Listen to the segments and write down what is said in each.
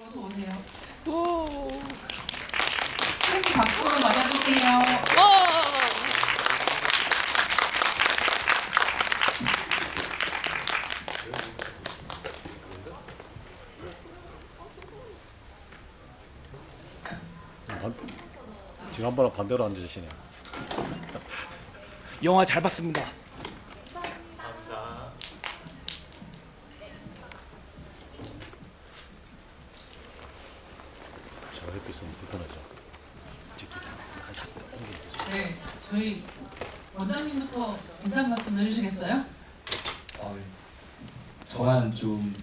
어서 오세요. 오. 큰 박수로 맞아주세요. 와. 지난번랑 반대로 앉으시네요. 영화 잘 봤습니다. 저 햇빛은 불편하죠. 찍기. 네, 저희 원장님부터 인사 말씀 해주시겠어요? 저만 좀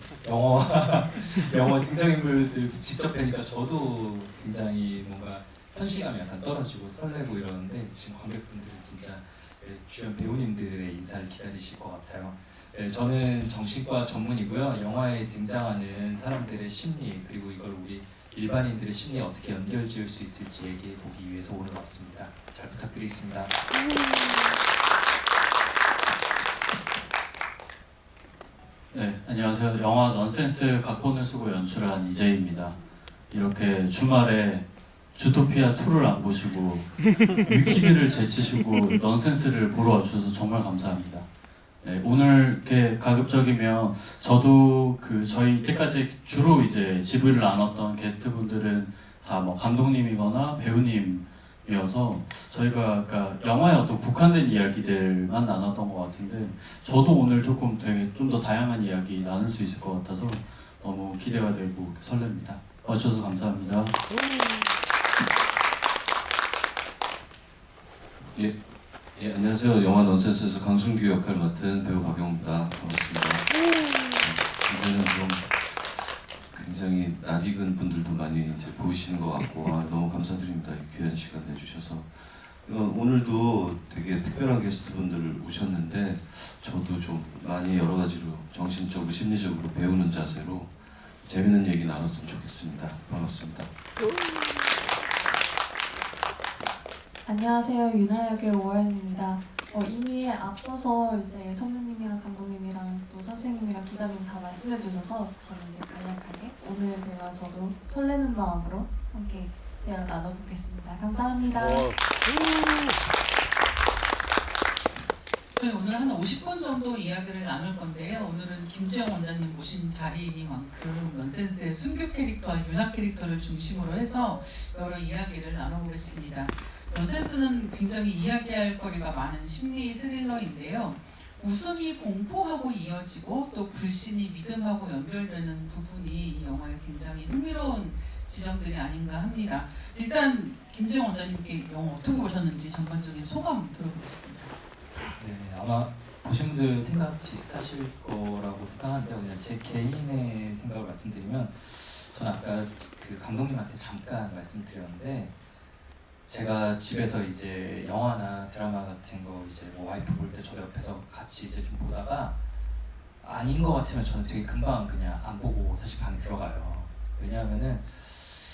영화 등장인물들 직접 뵈니까 저도 굉장히 뭔가 현실감이 약간 떨어지고 설레고 이러는데 지금 관객분들은 진짜 주연 배우님들의 인사를 기다리실 것 같아요. 저는 정신과 전문이고요. 영화에 등장하는 사람들의 심리 그리고 이걸 우리 일반인들의 심리에 어떻게 연결지을 수 있을지 얘기해 보기 위해서 오늘 왔습니다. 잘 부탁드리겠습니다. 네, 안녕하세요. 영화 넌센스 각본을 쓰고 연출한 이재희입니다. 이렇게 주말에 주토피아 2를 안 보시고 위키드를 제치시고 넌센스를 보러 와주셔서 정말 감사합니다. 네, 오늘 이렇게 가급적이면 저도 저희 때까지 주로 이제 지브리를 나눴던 게스트분들은 다 뭐 감독님이거나 배우님이어서 저희가 그러니까 영화에 어떤 국한된 이야기들만 나눴던 것 같은데 저도 오늘 조금 되게 좀 더 다양한 이야기 나눌 수 있을 것 같아서 너무 기대가 되고 설렙니다. 와주셔서 감사합니다. 예, 안녕하세요. 영화 넌센스에서 강순규 역할을 맡은 배우 박영우입니다. 반갑습니다. 이제는 좀 굉장히 낯익은 분들도 많이 이제 보이시는 것 같고 너무 감사드립니다. 귀한 시간 내주셔서 오늘도 되게 특별한 게스트분들 오셨는데 저도 좀 많이 여러 가지로 정신적으로 심리적으로 배우는 자세로 재밌는 얘기 나눴으면 좋겠습니다. 반갑습니다. 안녕하세요. 유나 역의 오하연입니다. 이미 앞서서 이제 선배님이랑 감독님이랑 또 선생님이랑 기자님 다 말씀해 주셔서 저는 이제 간략하게 오늘 대화 저도 설레는 마음으로 함께 대화 나눠보겠습니다. 감사합니다. 저희 오늘 한 50분 정도 이야기를 나눌 건데요. 오늘은 김주영 원장님 모신 자리이니만큼 넌센스의 순규 캐릭터와 윤학 캐릭터를 중심으로 해서 여러 이야기를 나눠보겠습니다. 넌센스는 굉장히 이야기할 거리가 많은 심리 스릴러인데요. 웃음이 공포하고 이어지고 또 불신이 믿음하고 연결되는 부분이 이 영화의 굉장히 흥미로운 지점들이 아닌가 합니다. 일단 김주영 원장님께 영화 어떻게 보셨는지 전반적인 소감 들어보겠습니다. 네, 아마 보신 분들 생각 비슷하실 거라고 생각하는데 그냥 제 개인의 생각을 말씀드리면 저는 아까 그 감독님한테 잠깐 말씀드렸는데 제가 집에서 이제 영화나 드라마 같은 거 이제 뭐 와이프 볼 때 저 옆에서 같이 이제 좀 보다가 아닌 것 같으면 저는 되게 금방 그냥 안 보고 사실 방에 들어가요. 왜냐하면은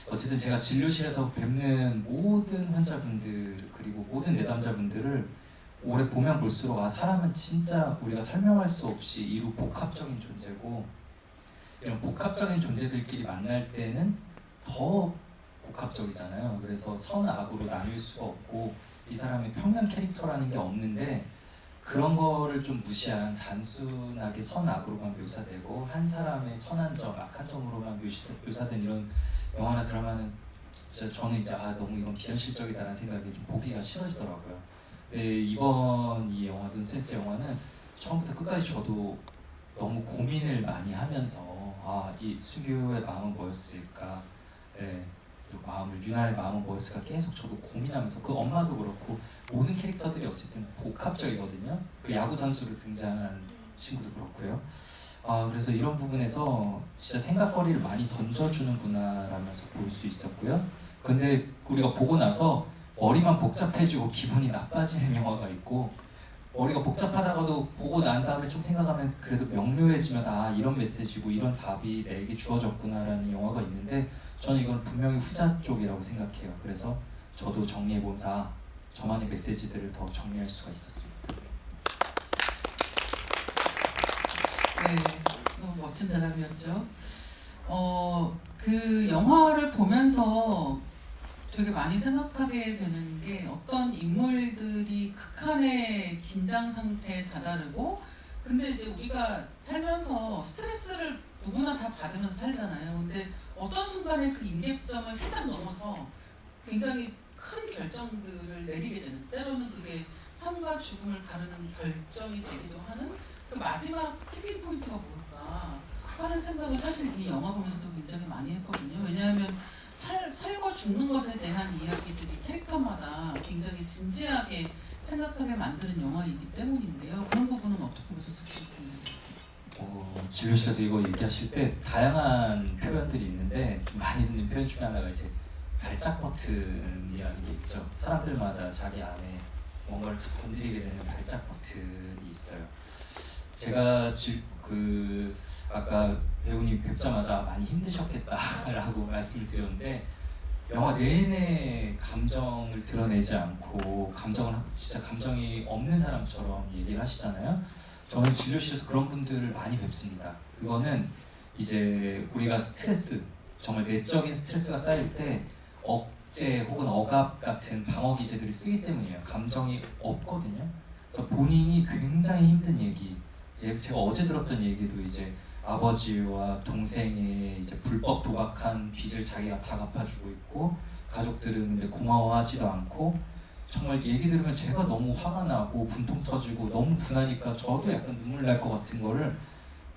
어쨌든 제가 진료실에서 뵙는 모든 환자분들 그리고 모든 내담자분들을 오래 보면 볼수록 사람은 진짜 우리가 설명할 수 없이 이루 복합적인 존재고 이런 복합적인 존재들끼리 만날 때는 더 복합적이잖아요. 그래서 선 악으로 나뉠 수가 없고 이 사람의 평면 캐릭터라는 게 없는데 그런 거를 좀 무시한 단순하게 선 악으로만 묘사되고 한 사람의 선한 점, 악한 점으로만 묘사된 이런 영화나 드라마는 진짜 저는 이제 너무 이건 비현실적이다라는 생각이 좀 보기가 싫어지더라고요. 네, 이번 이 영화 넌센스 영화는 처음부터 끝까지 저도 너무 고민을 많이 하면서 이 순규의 마음은 뭐였을까, 유나의 마음은 뭐였을까 계속 저도 고민하면서 그 엄마도 그렇고 모든 캐릭터들이 어쨌든 복합적이거든요. 그 야구 선수로 등장한 친구도 그렇고요. 그래서 이런 부분에서 진짜 생각거리를 많이 던져주는구나라면서 볼 수 있었고요. 근데 우리가 보고 나서 머리만 복잡해지고 기분이 나빠지는 영화가 있고 머리가 복잡하다가도 보고 난 다음에 좀 생각하면 그래도 명료해지면서 이런 메시지고 이런 답이 내게 주어졌구나라는 영화가 있는데 저는 이건 분명히 후자 쪽이라고 생각해요. 그래서 저도 정리해보면서 저만의 메시지들을 더 정리할 수가 있었습니다. 네, 너무 멋진 대답이었죠. 그 영화를 보면서 되게 많이 생각하게 되는 게 어떤 인물들이 극한의 긴장 상태에 다다르고 근데 이제 우리가 살면서 스트레스를 누구나 다 받으면서 살잖아요. 근데 어떤 순간에 그 임계점을 살짝 넘어서 굉장히 큰 결정들을 내리게 되는 때로는 그게 삶과 죽음을 가르는 결정이 되기도 하는 그 마지막 티핑 포인트가 뭘까 하는 생각을 사실 이 영화 보면서도 굉장히 많이 했거든요. 왜냐하면 살과 죽는 것에 대한 이야기들이 캐릭터마다 굉장히 진지하게 생각하게 만드는 영화이기 때문인데요. 그런 부분은 어떻게 보셨을지 궁금해요. 진료실에서 이거 얘기하실 때 다양한 표현들이 있는데 좀 많이 듣는 표현 중에 하나가 이제 발작 버튼이라는 게 있죠. 사람들마다 자기 안에 뭔가를 다 건드리게 되는 발작 버튼이 있어요. 제가 아까 배우님 뵙자마자 많이 힘드셨겠다라고 말씀을 드렸는데 영화 내내 감정을 드러내지 않고 진짜 감정이 없는 사람처럼 얘기를 하시잖아요. 저는 진료실에서 그런 분들을 많이 뵙습니다. 그거는 이제 우리가 정말 내적인 스트레스가 쌓일 때 억제 혹은 억압 같은 방어 기제들을 쓰기 때문이에요. 감정이 없거든요. 그래서 본인이 굉장히 힘든 얘기, 제가 어제 들었던 얘기도 이제 아버지와 동생의 이제 불법 도박한 빚을 자기가 다 갚아주고 있고 가족들은 근데 고마워하지도 않고 정말 얘기 들으면 제가 너무 화가 나고 분통 터지고 너무 분하니까 저도 약간 눈물 날 것 같은 거를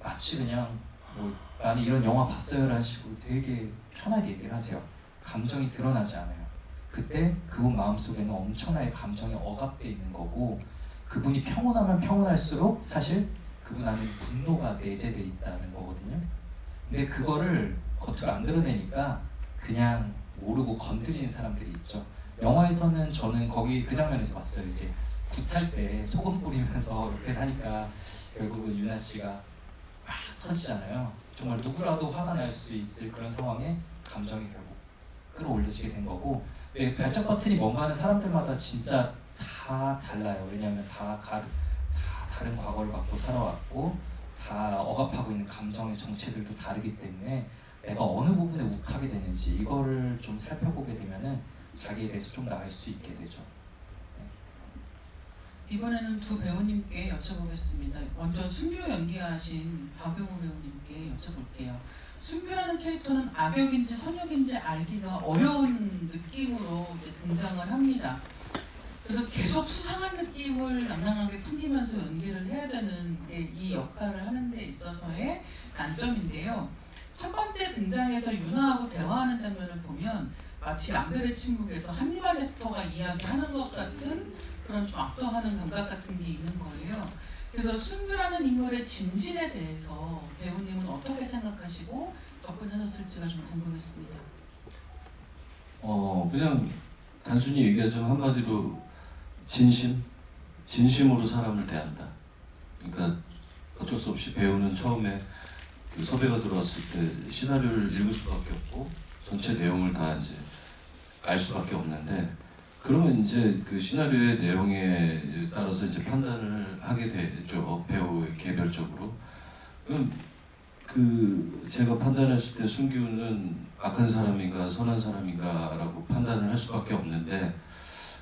마치 그냥 뭐 나는 이런 영화 봤어요 라는 식으로 되게 편하게 얘기를 하세요. 감정이 드러나지 않아요. 그때 그분 마음속에는 엄청나게 감정이 억압되어 있는 거고 그분이 평온하면 평온할수록 사실 그분 안에 분노가 내재되어 있다는 거거든요. 근데 그거를 겉으로 안 드러내니까 그냥 모르고 건드리는 사람들이 있죠. 영화에서는 저는 거기 그 장면에서 봤어요. 이제 굿할 때 소금 뿌리면서 이렇게 하니까 결국은 유나 씨가 막 터지잖아요. 정말 누구라도 화가 날 수 있을 그런 상황에 감정이 결국 끌어올려지게 된 거고 근데 발작 버튼이 뭔가 하는 사람들마다 진짜 다 달라요. 왜냐하면 다 다른 과거를 갖고 살아왔고 다 억압하고 있는 감정의 정체들도 다르기 때문에 내가 어느 부분에 욱하게 되는지 이거를 좀 살펴보게 되면은 자기에 대해서 좀 더 알 수 있게 되죠. 이번에는 두 배우님께 여쭤보겠습니다. 먼저 순규 연기하신 박용우 배우님께 여쭤볼게요. 순규라는 캐릭터는 악역인지 선역인지 알기가 어려운 느낌으로 이제 등장을 합니다. 그래서 계속 수상한 느낌을 낭낭하게 풍기면서 연기를 해야 되는 게 이 역할을 하는 데 있어서의 난점인데요. 첫 번째 등장에서 유나하고 대화하는 장면을 보면 마치 양들의 침묵에서 한니발 렉터가 이야기하는 것 같은 그런 좀 압도하는 감각 같은 게 있는 거예요. 그래서 순규라는 인물의 진실에 대해서 배우님은 어떻게 생각하시고 접근하셨을지가 좀 궁금했습니다. 그냥 단순히 얘기하자면 한마디로 진심으로 사람을 대한다. 그러니까 어쩔 수 없이 배우는 처음에 그 섭외가 들어왔을 때 시나리오를 읽을 수밖에 없고 전체 내용을 다 이제 알 수밖에 없는데 그러면 이제 그 시나리오의 내용에 따라서 이제 판단을 하게 되죠. 배우의 개별적으로. 그럼 제가 판단했을 때 순규는 악한 사람인가 선한 사람인가라고 판단을 할 수밖에 없는데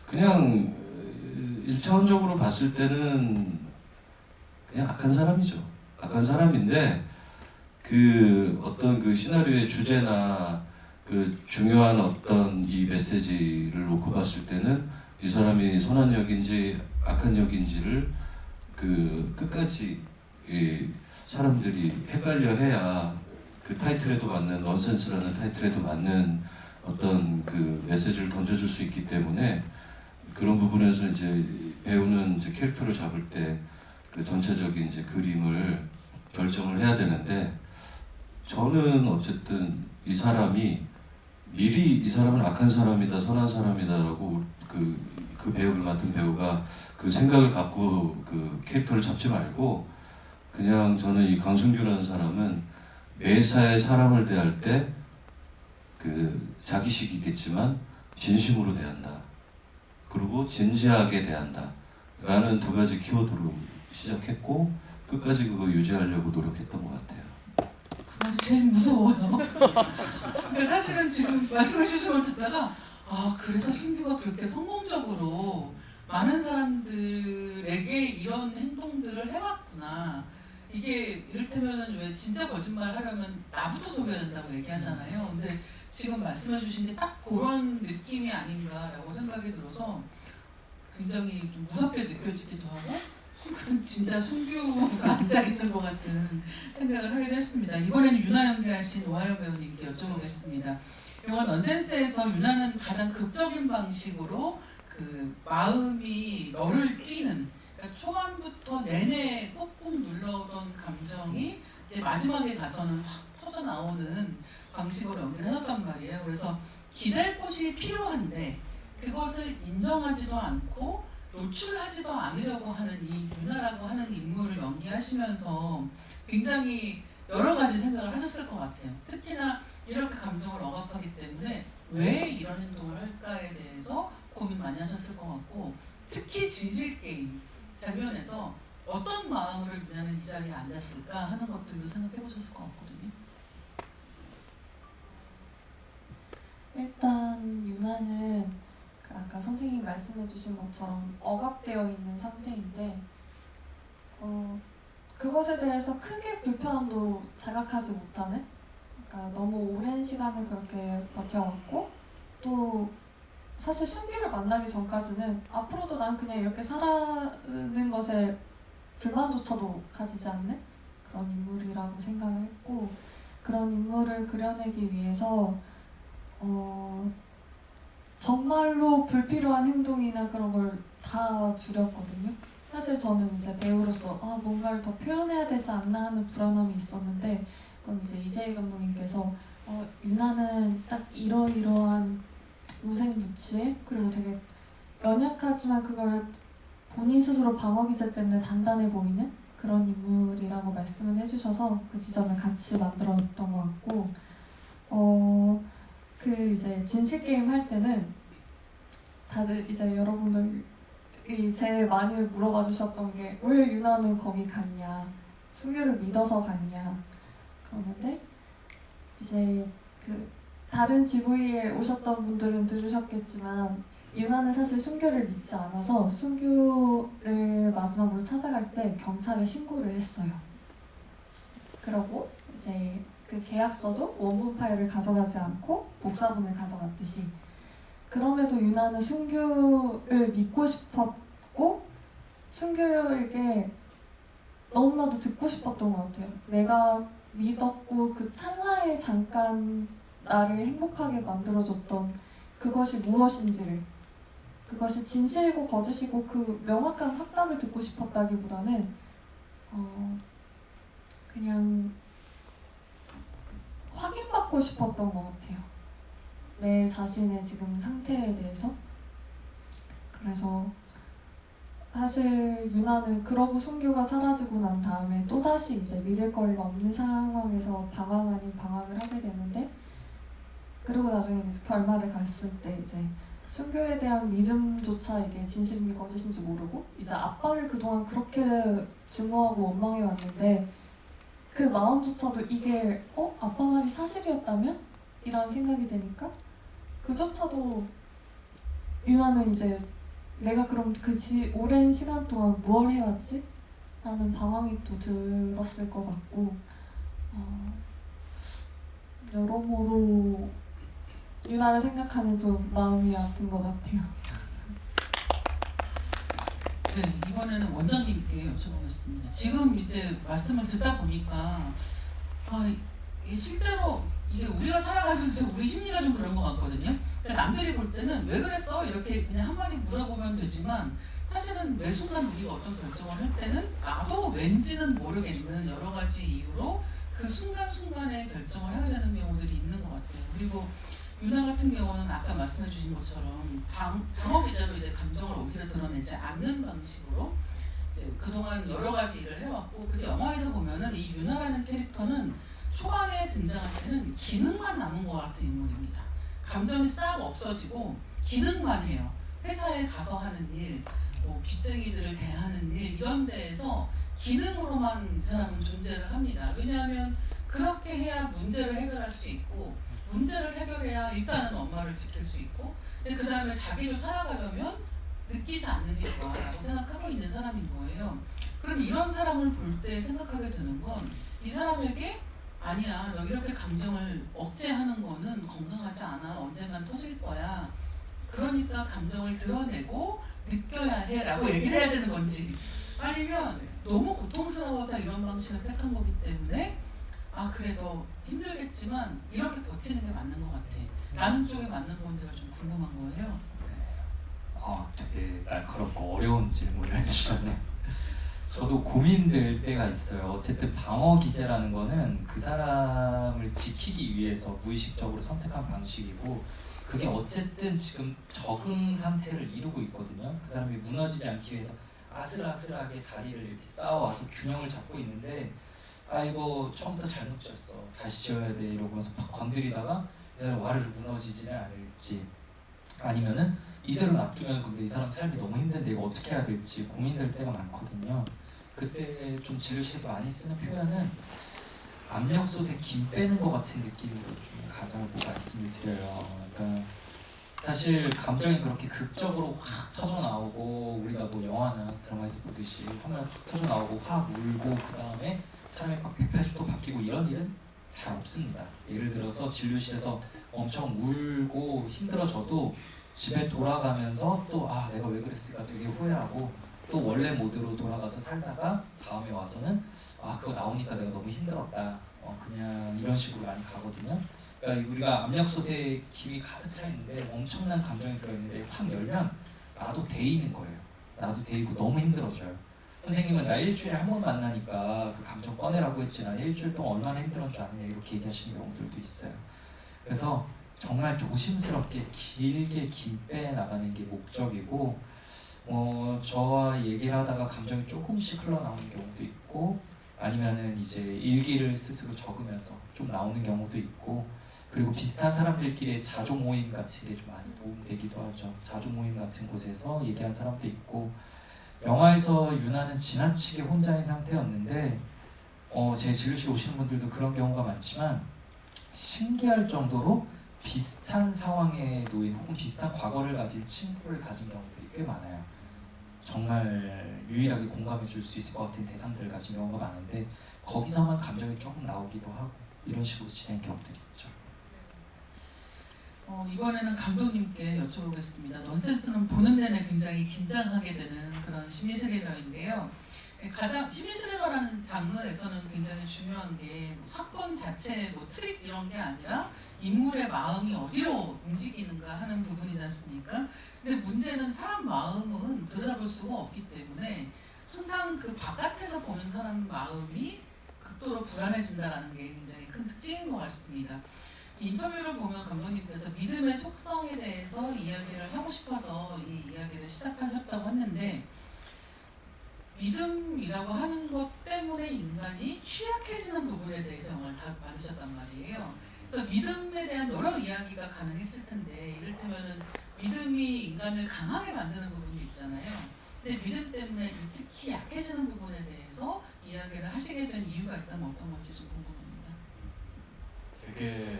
그냥 1차원적으로 봤을 때는 그냥 악한 사람이죠. 악한 사람인데 그 어떤 그 시나리오의 주제나 그 중요한 어떤 이 메시지를 놓고 봤을 때는 이 사람이 선한 역인지 악한 역인지를 그 끝까지 사람들이 헷갈려 해야 그 타이틀에도 맞는 넌센스라는 타이틀에도 맞는 어떤 그 메시지를 던져줄 수 있기 때문에 그런 부분에서 이제 배우는 이제 캐릭터를 잡을 때 그 전체적인 이제 그림을 결정을 해야 되는데 저는 어쨌든 이 사람이 미리 이 사람은 악한 사람이다 선한 사람이다라고 그 배우를 맡은 배우가 그 생각을 갖고 그 캐릭터를 잡지 말고 그냥 저는 이 강순규라는 사람은 매사에 사람을 대할 때 그 자기식이겠지만 진심으로 대한다. 그리고 진지하게 대한다. 라는 두 가지 키워드로 시작했고 끝까지 그거 유지하려고 노력했던 것 같아요. 그 제일 무서워요. 그러니까 사실은 지금 말씀해 주신 걸 듣다가 그래서 순규가 그렇게 성공적으로 많은 사람들에게 이런 행동들을 해왔구나. 이게 이를테면은 왜 진짜 거짓말 하려면 나부터 속여야 된다고 얘기하잖아요. 근데 지금 말씀해 주신 게 딱 그런 느낌이 아닌가라고 생각이 들어서 굉장히 좀 무섭게 느껴지기도 하고 순간 진짜 순규가 앉아있는 것 같은 생각을 하기도 했습니다. 이번에는 유나 연기하신 오하영 배우님께 여쭤보겠습니다. 영화 넌센스에서 유나는 가장 극적인 방식으로 그 마음이 너를 뛰는, 그러니까 초반부터 내내 꾹꾹 눌러오던 감정이 이제 마지막에 가서는 확 터져 나오는 방식으로 연기를 해놨단 말이에요. 그래서 기댈 곳이 필요한데 그것을 인정하지도 않고 노출하지도 않으려고 하는 이 유나라고 하는 인물을 연기하시면서 굉장히 여러 가지 생각을 하셨을 것 같아요. 특히나 이렇게 감정을 억압하기 때문에 왜 이런 행동을 할까에 대해서 고민 많이 하셨을 것 같고, 특히 진실게임 장면에서 어떤 마음으로 유나는 이 자리에 앉았을까 하는 것들도 생각해 보셨을 것 같거든요. 일단 유나는 아까 선생님이 말씀해주신 것처럼 억압되어 있는 상태인데 그것에 대해서 크게 불편함도 자각하지 못하는, 그러니까 너무 오랜 시간을 그렇게 버텨왔고, 또 사실 순규를 만나기 전까지는 앞으로도 난 그냥 이렇게 살아가는 것에 불만조차도 가지지 않는 그런 인물이라고 생각을 했고, 그런 인물을 그려내기 위해서 정말로 불필요한 행동이나 그런 걸 다 줄였거든요. 사실 저는 이제 배우로서 뭔가를 더 표현해야 되지 않나 하는 불안함이 있었는데, 그건 이제 이재희 감독님께서 유나는 딱 이러이러한 무색무취해, 그리고 되게 연약하지만 그걸 본인 스스로 방어 기제 때문에 단단해 보이는 그런 인물이라고 말씀을 해주셔서 그 지점을 같이 만들었던 것 같고, 그 이제 진실 게임 할 때는 다들 이제 여러분들이 제일 많이 물어봐 주셨던 게 왜 유나는 거기 갔냐, 순규를 믿어서 갔냐 그러는데, 이제 그 다른 GV에 오셨던 분들은 들으셨겠지만 유나는 사실 순규를 믿지 않아서 순규를 마지막으로 찾아갈 때 경찰에 신고를 했어요. 그러고 이제 그 계약서도 원본 파일을 가져가지 않고 복사본을 가져갔듯이, 그럼에도 유나는 순규를 믿고 싶었고 순규에게 너무나도 듣고 싶었던 것 같아요. 내가 믿었고 그 찰나에 잠깐 나를 행복하게 만들어줬던 그것이 무엇인지를, 그것이 진실이고 거짓이고 그 명확한 확답을 듣고 싶었다기보다는 그냥 확인받고 싶었던 것 같아요. 내 자신의 지금 상태에 대해서. 그래서 사실 유나는 그러고 순규가 사라지고 난 다음에 또다시 이제 믿을 거리가 없는 상황에서 방황 아닌 방황을 하게 되는데, 그리고 나중에 이제 결말을 갔을 때 이제 순규에 대한 믿음조차 이게 진실인지 거짓인지 모르고 이제 아빠를 그동안 그렇게 증오하고 원망해 왔는데 그 마음조차도 이게 아빠 말이 사실이었다면? 이런 생각이 드니까 그조차도 유나는 이제 내가 그럼 오랜 시간 동안 무얼 해왔지? 라는 방황이 또 들었을 것 같고, 여러모로 유나를 생각하면 좀 마음이 아픈 것 같아요. 네, 이번에는 원장님께 여쭤보겠습니다. 지금 이제 말씀을 듣다 보니까 이게 실제로 이게 우리가 살아가면서 우리 심리가 좀 그런 것 같거든요. 그러니까 남들이 볼 때는 왜 그랬어? 이렇게 그냥 한마디 물어보면 되지만 사실은 매 순간 우리가 어떤 결정을 할 때는 나도 왠지는 모르겠는 여러 가지 이유로 그 순간순간에 결정을 하게 되는 경우들이 있는 것 같아요. 그리고 유나 같은 경우는 아까 말씀해 주신 것처럼 방어 기제로 이제 감정을 오히려 드러내지 않는 방식으로 이제 그동안 여러 가지 일을 해왔고, 그래서 영화에서 보면은 이 유나라는 캐릭터는 초반에 등장할 때는 기능만 남은 것 같은 인물입니다. 감정이 싹 없어지고 기능만 해요. 회사에 가서 하는 일, 뭐 빚쟁이들을 대하는 일, 이런 데에서 기능으로만 이 사람은 존재를 합니다. 왜냐하면 그렇게 해야 문제를 해결할 수 있고 문제를 해결해야 일단은 엄마를 지킬 수 있고 근데 그 다음에 자기를 살아가려면 느끼지 않는 게 좋아라고 생각하고 있는 사람인 거예요. 그럼 이런 사람을 볼 때 생각하게 되는 건 이 사람에게 아니야 너 이렇게 감정을 억제하는 거는 건강하지 않아 언젠간 터질 거야 그러니까 감정을 드러내고 느껴야 해 라고 얘기를 해야 되는 건지 아니면 너무 고통스러워서 이런 방식을 택한 거기 때문에 아 그래 너 힘들겠지만 이렇게 버티는 게 맞는 것 같아 라는 쪽에 맞는 건지가 좀 궁금한 거예요. 되게 날카롭고 어려운 질문을 해주셨네. 저도 고민될 때가 있어요. 어쨌든 방어 기제라는 거는 그 사람을 지키기 위해서 무의식적으로 선택한 방식이고 그게 어쨌든 지금 적응 상태를 이루고 있거든요. 그 사람이 무너지지 않기 위해서 아슬아슬하게 다리를 이렇게 쌓아와서 균형을 잡고 있는데 아 이거 처음부터 잘못 졌어 다시 지어야 돼 이러면서 막 건드리다가 이 사람 와르르 무너지지는 않을지 아니면은 이대로 놔두면 근데 이 사람 삶이 너무 힘든데 이거 어떻게 해야 될지 고민될 때가 많거든요. 그때 좀 진료실에서 많이 쓰는 표현은 압력솥에 김 빼는 것 같은 느낌으로 좀 가자고 말씀을 드려요. 그러니까 사실 감정이 그렇게 극적으로 확 터져 나오고 우리가 뭐 영화나 드라마에서 보듯이 화면 확 터져 나오고 확 울고 그 다음에 사람이 막 180도 바뀌고 이런 일은 잘 없습니다. 예를 들어서 진료실에서 엄청 울고 힘들어져도 집에 돌아가면서 또 아 내가 왜 그랬을까 되게 후회하고 또 원래 모드로 돌아가서 살다가 다음에 와서는 아 그거 나오니까 내가 너무 힘들었다 그냥 이런 식으로 많이 가거든요. 그러니까 우리가 압력솥에 김이 가득 차 있는데 엄청난 감정이 들어있는데 확 열면 나도 데이는 거예요. 나도 데이고 너무 힘들어져요. 선생님은 나 일주일에 한 번 만나니까 그 감정 꺼내라고 했지 난 일주일 동안 얼마나 힘들었는 줄 아느냐 이렇게 얘기하시는 경우들도 있어요. 그래서 정말 조심스럽게 길게 김 빼나가는 게 목적이고 저와 얘기를 하다가 감정이 조금씩 흘러나오는 경우도 있고 아니면은 이제 일기를 스스로 적으면서 좀 나오는 경우도 있고 그리고 비슷한 사람들끼리의 자조 모임 같은 게 좀 많이 도움되기도 하죠. 자조 모임 같은 곳에서 얘기한 사람도 있고 영화에서 유나는 지나치게 혼자인 상태였는데 제 진료실 오시는 분들도 그런 경우가 많지만 신기할 정도로 비슷한 상황에 놓인 혹은 비슷한 과거를 가진 친구를 가진 경우들이 꽤 많아요. 정말 유일하게 공감해 줄 수 있을 것 같은 대상들을 가진 경우가 많은데 거기서만 감정이 조금 나오기도 하고 이런 식으로 진행 경우들이 있죠. 이번에는 감독님께 여쭤보겠습니다. 넌센스는 보는 내내 굉장히 긴장하게 되는 그런 심리 스릴러인데요. 가장 심리 스릴러라는 장르에서는 굉장히 중요한 게 사건 자체의 트릭 이런 게 아니라 인물의 마음이 어디로 움직이는가 하는 부분이지 않습니까? 근데 문제는 사람 마음은 들여다볼 수가 없기 때문에 항상 그 바깥에서 보는 사람 마음이 극도로 불안해진다는 게 굉장히 큰 특징인 것 같습니다. 인터뷰를 보면 감독님께서 믿음의 속성에 대해서 이야기를 하고 싶어서 이 이야기를 시작하셨다고 했는데 믿음이라고 하는 것 때문에 인간이 취약해지는 부분에 대해서 영화를 다 만드셨단 말이에요. 그래서 믿음에 대한 여러 이야기가 가능했을 텐데 이를테면은 믿음이 인간을 강하게 만드는 부분이 있잖아요. 근데 믿음 때문에 특히 약해지는 부분에 대해서 이야기를 하시게 된 이유가 있다면 어떤 건지 좀 궁금합니다. 되게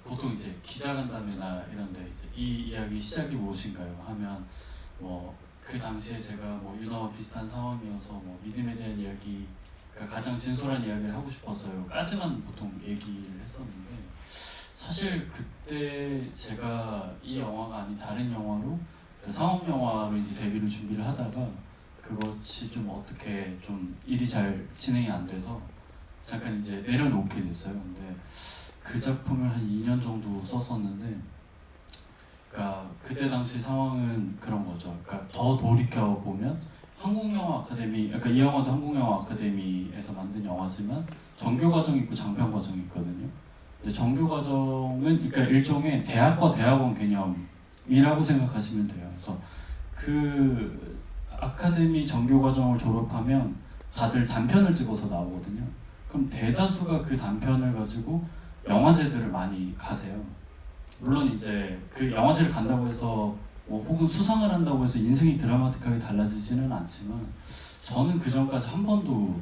보통 이제 기자간담회나 이런데 이제 이 이야기 시작이 무엇인가요? 하면 그 당시에 제가 유나와 비슷한 상황이어서 믿음에 대한 이야기가 가장 진솔한 이야기를 하고 싶어서요까지만 보통 얘기를 했었는데 사실 그때 제가 이 영화가 아닌 다른 영화로 상업 영화로 이제 데뷔를 준비를 하다가 그것이 좀 어떻게 좀 일이 잘 진행이 안 돼서 잠깐 이제 내려놓게 됐어요. 근데 그 작품을 한 2년 정도 썼었는데 그러니까 그때 당시 상황은 그런 거죠. 그러니까 더 돌이켜 보면 한국영화 아카데미, 그러니까 이 영화도 한국영화 아카데미에서 만든 영화지만 정규 과정이 있고 장편 과정이 있거든요. 근데 정규 과정은 그러니까 일종의 대학과 대학원 개념이라고 생각하시면 돼요. 그래서 그 아카데미 정규 과정을 졸업하면 다들 단편을 찍어서 나오거든요. 그럼 대다수가 그 단편을 가지고 영화제들을 많이 가세요. 물론 이제 그 영화제를 간다고 해서 뭐 혹은 수상을 한다고 해서 인생이 드라마틱하게 달라지지는 않지만 저는 그 전까지 한 번도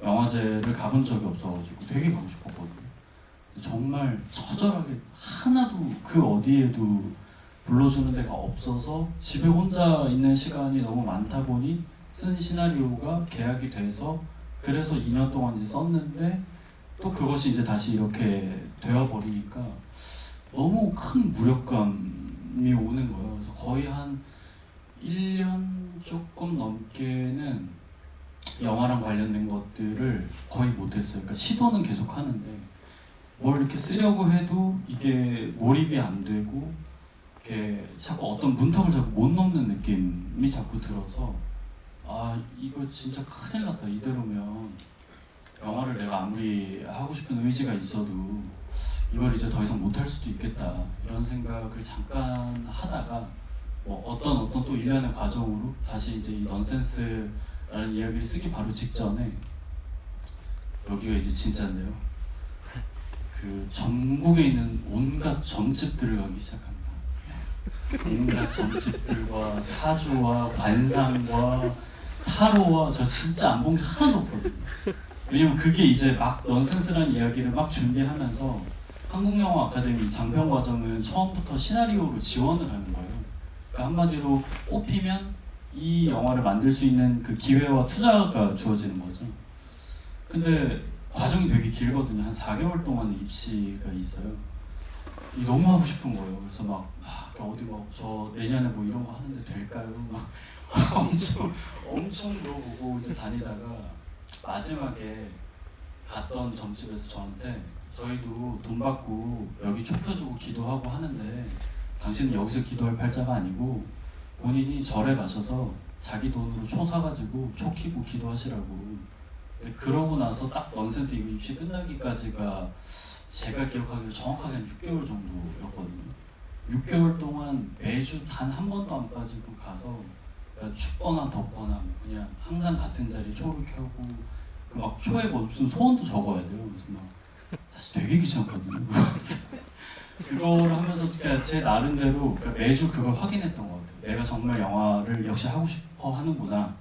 영화제를 가본 적이 없어가지고 되게 가고 싶었거든요. 정말 처절하게 하나도 그 어디에도 불러주는 데가 없어서 집에 혼자 있는 시간이 너무 많다 보니 쓴 시나리오가 계약이 돼서 그래서 2년 동안 이제 썼는데 또 그것이 이제 다시 이렇게 되어버리니까 너무 큰 무력감이 오는 거예요. 그래서 거의 한 1년 조금 넘게는 영화랑 관련된 것들을 거의 못했어요. 그러니까 시도는 계속 하는데 뭘 이렇게 쓰려고 해도 이게 몰입이 안 되고 이렇게 자꾸 어떤 문턱을 자꾸 못 넘는 느낌이 자꾸 들어서 아 이거 진짜 큰일 났다. 이대로면 영화를 내가 아무리 하고 싶은 의지가 있어도 이걸 이제 더 이상 못할 수도 있겠다 이런 생각을 잠깐 하다가 뭐 어떤 또 일련의 과정으로 다시 이제 이 넌센스라는 이야기를 쓰기 바로 직전에 여기가 이제 진짜인데요. 그 전국에 있는 온갖 점집들을 가기 시작합니다. 온갖 점집들과 사주와 관상과 타로와 저 진짜 안 본 게 하나도 없거든요. 왜냐면 그게 이제 막 넌센스라는 이야기를 막 준비하면서 한국영화 아카데미 장편 과정은 처음부터 시나리오로 지원을 하는 거예요. 그러니까 한마디로 뽑히면 이 영화를 만들 수 있는 그 기회와 투자가 주어지는 거죠. 근데 과정이 되게 길거든요. 한 4개월 동안 입시가 있어요. 너무 하고 싶은 거예요. 그래서 막 어디 막 저 내년에 뭐 이런 거 하는데 될까요? 막 엄청 물어보고 이제 다니다가 마지막에 갔던 점집에서 저한테 저희도 돈 받고 여기 초 켜주고 기도하고 하는데 당신은 여기서 기도할 팔자가 아니고 본인이 절에 가셔서 자기 돈으로 초 사가지고 초 키고 기도하시라고. 그러고 나서 딱 넌센스 이거 입시 끝나기까지가 제가 기억하기로 정확하게 한 6개월 정도였거든요. 6개월 동안 매주 단 한 번도 안 빠지고 가서 그러니까 춥거나 덥거나 뭐 그냥 항상 같은 자리에 초를 켜고 그 막 초에 뭐 무슨 소원도 적어야 돼요. 그래서 막 사실 되게 귀찮거든요. 그거를 하면서 그냥 제 나름대로 그러니까 매주 그걸 확인했던 것 같아요. 내가 정말 영화를 역시 하고 싶어 하는구나.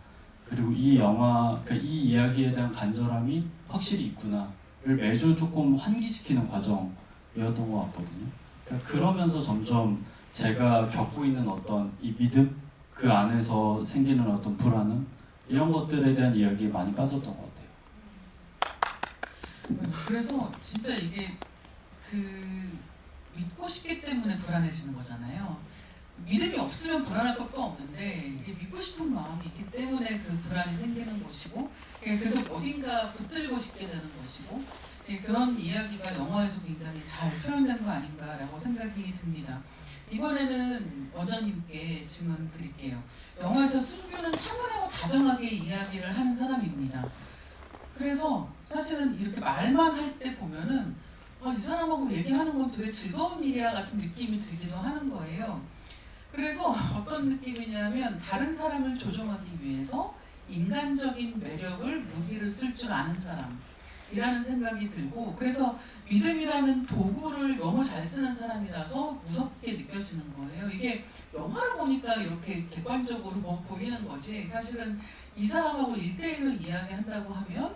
그리고 이 영화, 그러니까 이 이야기에 대한 간절함이 확실히 있구나를 매주 조금 환기시키는 과정이었던 것 같거든요. 그러니까 그러면서 점점 제가 겪고 있는 어떤 이 믿음, 그 안에서 생기는 어떤 불안함 이런 것들에 대한 이야기에 많이 빠졌던 것 같아요. 그래서 진짜 이게 그 믿고 싶기 때문에 불안해지는 거잖아요. 믿음이 없으면 불안할 것도 없는데 이게 믿고 싶은 마음이 있기 때문에 그 불안이 생기는 것이고 그래서 어딘가 붙들고 싶게 되는 것이고 그런 이야기가 영화에서 굉장히 잘 표현된 거 아닌가라고 생각이 듭니다. 이번에는 원장님께 질문 드릴게요. 영화에서 순규는 차분하고 다정하게 이야기를 하는 사람입니다. 그래서 사실은 이렇게 말만 할 때 보면은 이 사람하고 얘기하는 건 되게 즐거운 일이야 같은 느낌이 들기도 하는 거예요. 그래서 어떤 느낌이냐면 다른 사람을 조종하기 위해서 인간적인 매력을 무기를 쓸 줄 아는 사람이라는 생각이 들고 그래서 믿음이라는 도구를 너무 잘 쓰는 사람이라서 무섭게 느껴지는 거예요. 이게 영화를 보니까 이렇게 객관적으로 보이는 거지 사실은 이 사람하고 1대1로 이야기한다고 하면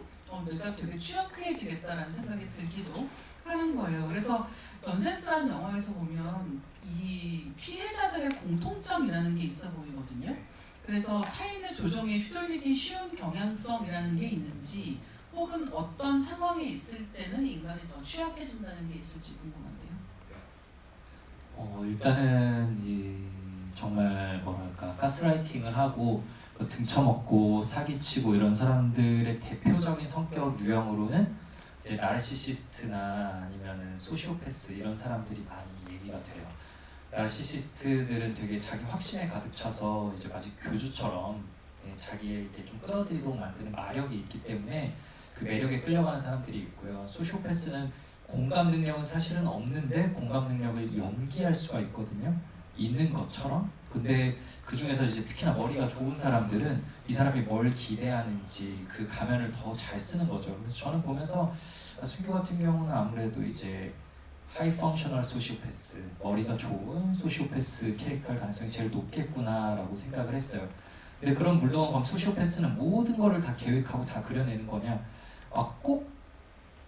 내가 되게 취약해지겠다라는 생각이 들기도 하는 거예요. 그래서 넌센스라는 영화에서 보면 이 피해자들의 공통점이라는 게 있어 보이거든요. 그래서 타인의 조종에 휘둘리기 쉬운 경향성이라는 게 있는지 혹은 어떤 상황에 있을 때는 인간이 더 취약해진다는 게 있을지 궁금한데요. 일단은 정말 뭐랄까 가스라이팅을 하고 등쳐먹고 사기치고 이런 사람들의 대표적인 성격 유형으로는 이제 나르시시스트나 아니면은 소시오패스 이런 사람들이 많이 얘기가 돼요. 나르시시스트들은 되게 자기 확신에 가득 차서 이제 마치 교주처럼 자기의 이렇게 좀 끌어들이도록 만드는 마력이 있기 때문에 그 매력에 끌려가는 사람들이 있고요. 소시오패스는 공감 능력은 사실은 없는데 공감 능력을 연기할 수가 있거든요. 있는 것처럼. 근데 그 중에서 이제 특히나 머리가 좋은 사람들은 이 사람이 뭘 기대하는지 그 가면을 더 잘 쓰는 거죠. 그래서 저는 보면서 순규 같은 경우는 아무래도 이제 하이 펑셔널 소시오패스, 머리가 좋은 소시오패스 캐릭터일 가능성이 제일 높겠구나라고 생각을 했어요. 근데 그럼 물론 그럼 소시오패스는 모든 거를 다 계획하고 다 그려내는 거냐? 꼭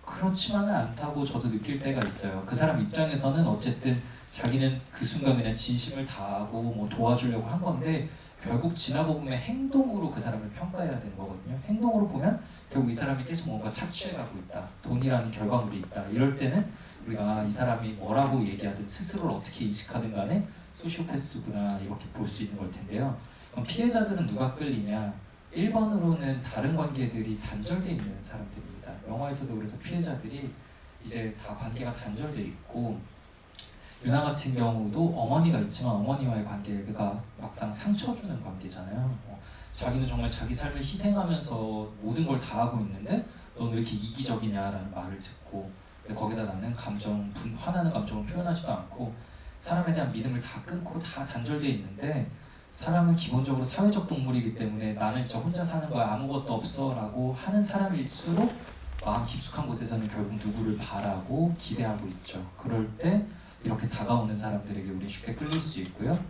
그렇지만은 않다고 저도 느낄 때가 있어요. 그 사람 입장에서는 어쨌든 자기는 그 순간 그냥 진심을 다하고 뭐 도와주려고 한 건데 결국 지나고 보면 행동으로 그 사람을 평가해야 되는 거거든요. 행동으로 보면 결국 이 사람이 계속 뭔가 착취해가고 있다. 돈이라는 결과물이 있다. 이럴 때는 우리가 이 사람이 뭐라고 얘기하든 스스로를 어떻게 인식하든 간에 소시오패스구나 이렇게 볼 수 있는 걸 텐데요. 그럼 피해자들은 누가 끌리냐? 1번으로는 다른 관계들이 단절되어 있는 사람들입니다. 영화에서도 그래서 피해자들이 이제 다 관계가 단절되어 있고 유나 같은 경우도 어머니가 있지만 어머니와의 관계가 막상 상처 주는 관계잖아요. 자기는 정말 자기 삶을 희생하면서 모든 걸 다 하고 있는데 넌 왜 이렇게 이기적이냐라는 말을 듣고 근데 거기다 나는 화나는 감정을 표현하지도 않고 사람에 대한 믿음을 다 끊고 다 단절되어 있는데 사람은 기본적으로 사회적 동물이기 때문에 나는 진짜 혼자 사는 거야 아무것도 없어 라고 하는 사람일수록 마음 깊숙한 곳에서는 결국 누구를 바라고 기대하고 있죠. 그럴 때 이렇게 다가오는 사람들에게 우리 쉽게 끌릴 수 있고요.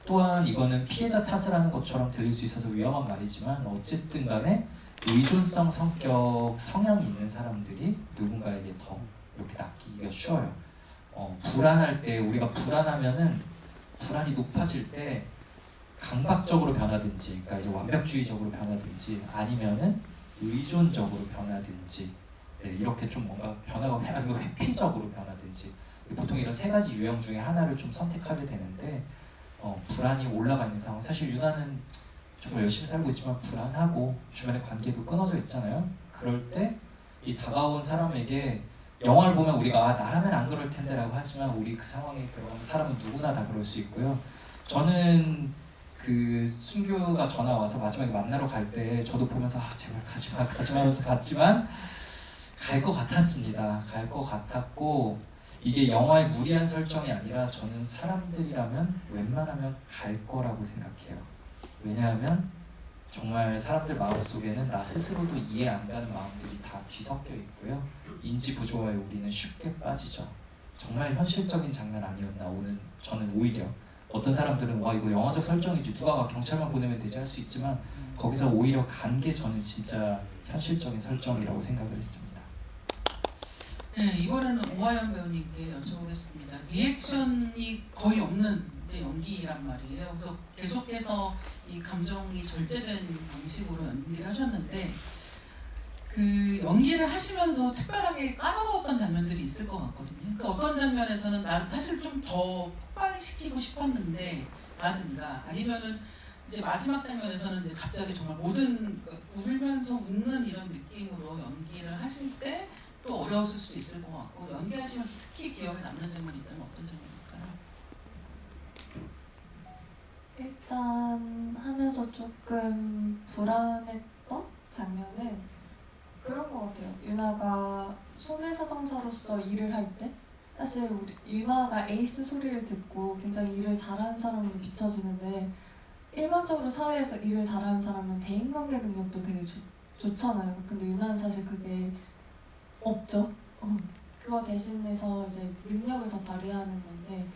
또한 이거는 피해자 탓을 하는 것처럼 들릴 수 있어서 위험한 말이지만 어쨌든 간에 의존성 성향이 있는 사람들이 누군가에게 더 이렇게 낚이기가 쉬워요. 불안할 때 우리가 불안하면은 불안이 높아질 때 강박적으로 변하든지, 그러니까 이제 완벽주의적으로 변하든지, 아니면은 의존적으로 변하든지, 네, 이렇게 좀 뭔가 변화가 아니고 회피적으로 변하든지, 보통 이런 세 가지 유형 중에 하나를 좀 선택하게 되는데, 불안이 올라가 있는 상황. 사실 유나는 정말 열심히 살고 있지만 불안하고 주변에 관계도 끊어져 있잖아요. 그럴 때 이 다가온 사람에게 영화를 보면 우리가 나라면 안 그럴 텐데라고 하지만 우리 그 상황에 들어가는 사람은 누구나 다 그럴 수 있고요. 저는 그 순규가 전화 와서 마지막에 만나러 갈 때 저도 보면서 제발 가지마 하면서 갔지만 갈 것 같았습니다. 갈 것 같았고 이게 영화의 무리한 설정이 아니라 저는 사람들이라면 웬만하면 갈 거라고 생각해요. 왜냐하면 정말 사람들 마음속에는 나 스스로도 이해 안 가는 마음들이 다 뒤섞여 있고요. 인지 부조화에 우리는 쉽게 빠지죠. 정말 현실적인 장면 아니었나 저는 오히려 어떤 사람들은 와 이거 영화적 설정이지 누가 경찰만 보내면 되지 할 수 있지만 거기서 오히려 간 게 저는 진짜 현실적인 설정이라고 생각을 했습니다. 네, 이번에는 오하연 배우님께 여쭤보겠습니다. 리액션이 거의 없는 이제 연기란 말이에요. 그래서 계속해서 이 감정이 절제된 방식으로 연기를 하셨는데 그 연기를 하시면서 특별하게 까먹었던 장면들이 있을 것 같거든요. 그러니까 어떤 장면에서는 나 사실 좀 더 폭발시키고 싶었는데 라든가 아니면은 이제 마지막 장면에서는 이제 갑자기 정말 모든 울면서 웃는 이런 느낌으로 연기를 하실 때 또 어려웠을 수도 있을 것 같고 연기하시면서 특히 기억에 남는 장면이 있다면 어떤 장면일까요? 일단 하면서 조금 불안했던 장면은 그런 것 같아요. 유나가 손해사정사로서 일을 할 때 사실 우리 유나가 에이스 소리를 듣고 굉장히 일을 잘하는 사람으로 비춰지는데 일반적으로 사회에서 일을 잘하는 사람은 대인관계 능력도 되게 좋잖아요. 근데 유나는 사실 그게 없죠. 그거 대신해서 이제 능력을 더 발휘하는 건데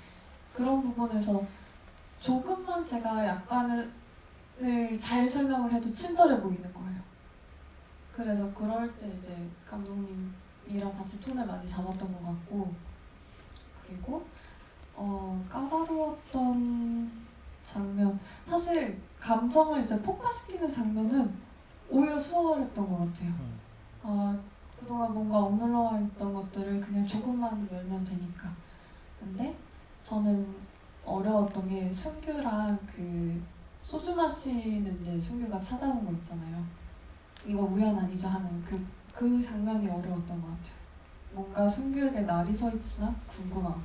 그런 부분에서 조금만 제가 약간을 잘 설명을 해도 친절해 보이는 거예요. 그래서 그럴 때 이제 감독님이랑 같이 톤을 많이 잡았던 것 같고 그리고 까다로웠던 장면 사실 감정을 이제 폭발시키는 장면은 오히려 수월했던 것 같아요. 그동안 뭔가 억눌러 있던 것들을 그냥 조금만 열면 되니까. 근데 저는 어려웠던 게 순규랑 그 소주 마시는데 순규가 찾아온 거 있잖아요. 이거 우연 아니죠 하는 그 장면이 어려웠던 것 같아요. 뭔가 순규에게 날이 서 있지만 궁금하고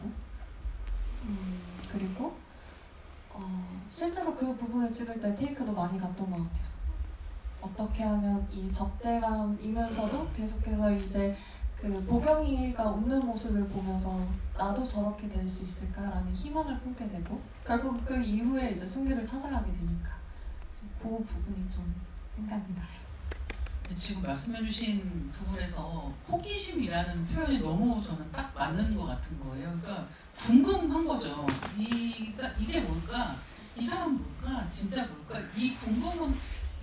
그리고 실제로 그 부분을 찍을 때 테이크도 많이 갔던 것 같아요. 어떻게 하면 이 적대감이면서도 계속해서 이제 그 보경이가 웃는 모습을 보면서 나도 저렇게 될 수 있을까라는 희망을 품게 되고 결국 그 이후에 이제 순규를 찾아가게 되니까 그 부분이 좀 생각이 나요. 지금 말씀해주신 부분에서 호기심이라는 표현이 너무 저는 딱 맞는 것 같은 거예요. 그러니까 궁금한 거죠. 이게 뭘까? 이 사람 뭘까? 진짜 뭘까? 이 궁금한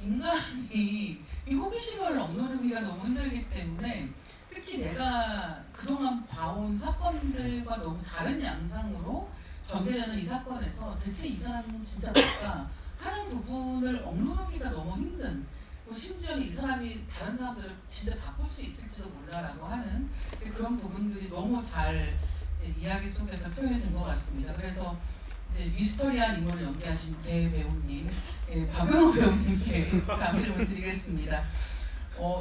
인간이 이 호기심을 억누르기가 너무 힘들기 때문에 특히 내가 그동안 봐온 사건들과 너무 다른 양상으로 전개되는 이 사건에서 대체 이 사람은 진짜 뭘까 하는 부분을 억누르기가 너무 힘든, 심지어 이 사람이 다른 사람들을 진짜 바꿀 수 있을지도 몰라라고 하는 그런 부분들이 너무 잘 이야기 속에서 표현이 된 것 같습니다. 그래서 이제 미스터리한 인물을 연기하신 대배우님, 박영호 배우님께 다음 질문 드리겠습니다.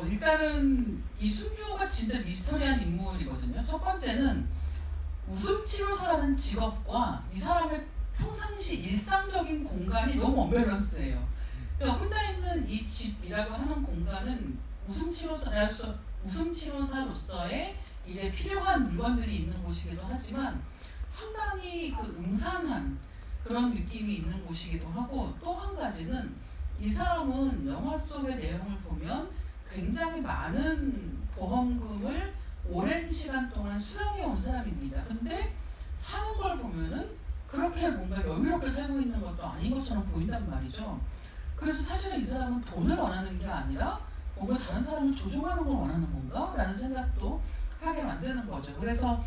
일단은 이 순규가 진짜 미스터리한 인물이거든요. 첫 번째는 웃음치료사라는 직업과 이 사람의 평상시 일상적인 공간이 너무 언밸런스예요. 그러니까 혼자 있는 이 집이라고 하는 공간은 웃음치료사로서의 일에 필요한 물건들이 있는 곳이기도 하지만 상당히 그 음산한 그런 느낌이 있는 곳이기도 하고, 또 한 가지는 이 사람은 영화 속의 내용을 보면 굉장히 많은 보험금을 오랜 시간 동안 수령해 온 사람입니다. 근데 사는 걸 보면은 그렇게 뭔가 여유롭게 살고 있는 것도 아닌 것처럼 보인단 말이죠. 그래서 사실은 이 사람은 돈을 원하는 게 아니라 뭔가 다른 사람을 조종하는 걸 원하는 건가? 라는 생각도 하게 만드는 거죠. 그래서